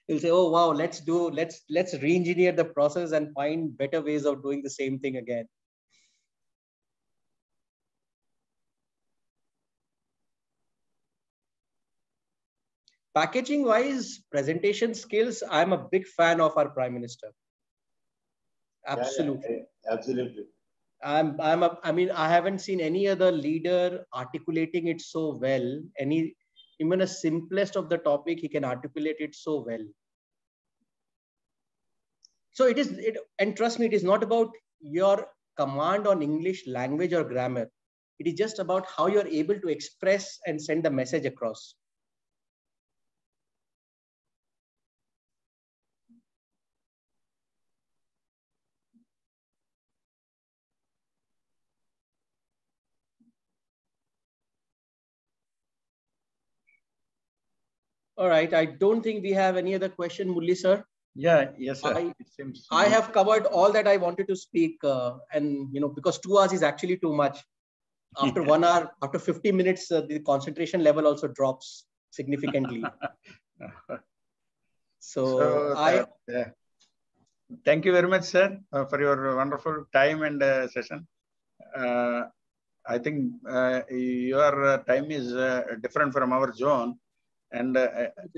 S3: They'll say, oh, wow, let's re-engineer the process and find better ways of doing the same thing again. Packaging wise, presentation skills, I'm a big fan of our Prime Minister. Absolutely.
S2: Yeah, absolutely.
S3: I haven't seen any other leader articulating it so well. Even a simplest of the topic, he can articulate it so well. So and trust me, it is not about your command on English language or grammar. It is just about how you're able to express and send the message across. All right. I don't think we have any other question, Mulli sir.
S1: Yeah, yes, sir.
S3: I have covered all that I wanted to speak. And, because 2 hours is actually too much. After 1 hour, after 50 minutes, the concentration level also drops significantly.
S1: Thank you very much, sir, for your wonderful time and session. I think your time is different from our zone. And
S2: 3:45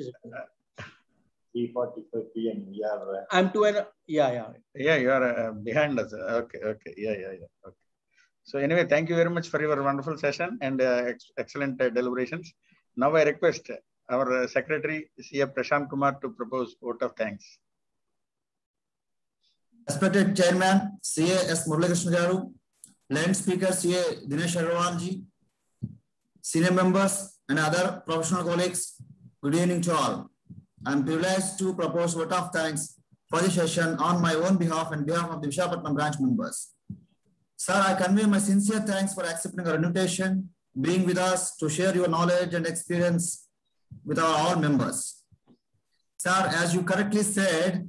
S2: p.m.
S3: I'm yeah,
S1: you are behind us. Okay. Yeah. Okay. So anyway, thank you very much for your wonderful session and excellent deliberations. Now I request our Secretary, CA Prashant Kumar, to propose vote of thanks.
S7: Respected Chairman, CA S. Muralikrishna Garu, Learned Speaker, CA Dinesh Agarwal ji, senior members and other professional colleagues, good evening to all. I'm privileged to propose vote of thanks for the session on my own behalf and behalf of the Visakhapatnam branch members. Sir, I convey my sincere thanks for accepting our invitation, being with us to share your knowledge and experience with our all members. Sir, as you correctly said,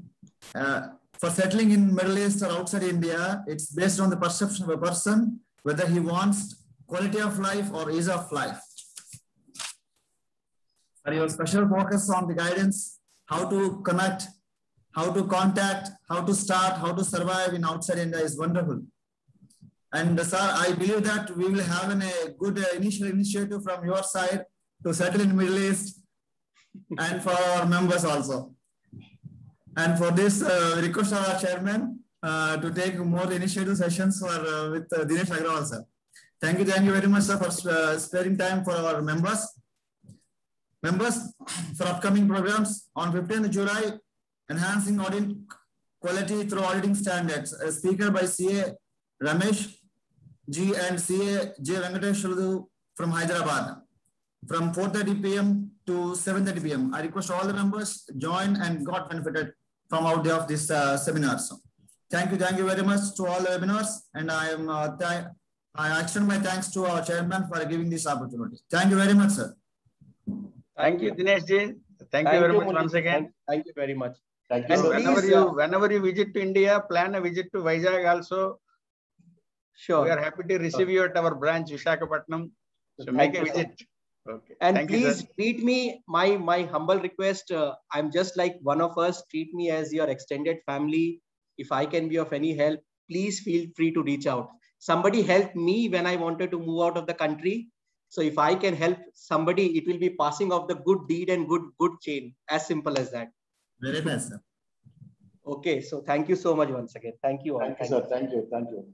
S7: for settling in Middle East or outside India, it's based on the perception of a person, whether he wants quality of life or ease of life. For your special focus on the guidance, how to connect, how to contact, how to start, how to survive in outside India is wonderful. And sir, I believe that we will have a good initial initiative from your side to settle in Middle East and for our members also. And for this, request our chairman to take more initiative sessions for with Dinesh Agrawal, sir. Thank you very much, sir, for sparing time for our members. Members, for upcoming programs on 15th July, enhancing audit quality through auditing standards. A speaker by CA Ramesh G and CA J Venkateshwarlu from Hyderabad, from 4:30 p.m. to 7:30 p.m. I request all the members join and got benefited from out of this seminar. So, thank you very much to all the webinars, and I extend my thanks to our chairman for giving this opportunity. Thank you very much, sir.
S1: Thank you, Dinesh ji. Thank you very much once again.
S3: Thank you very much.
S2: Thank you.
S1: And whenever you visit to India, plan a visit to Vizag also.
S3: Sure.
S1: We are happy to receive you at our branch, Visakhapatnam. So make a visit. Okay.
S3: And
S1: thank
S3: please
S1: you,
S3: treat me, my humble request, I'm just like one of us, treat me as your extended family. If I can be of any help, please feel free to reach out. Somebody helped me when I wanted to move out of the country. So if I can help somebody, it will be passing off the good deed and good chain. As simple as that.
S7: Very nice, sir.
S3: Okay. So thank you so much once again. Thank you all.
S2: Thank you, sir. Thank you.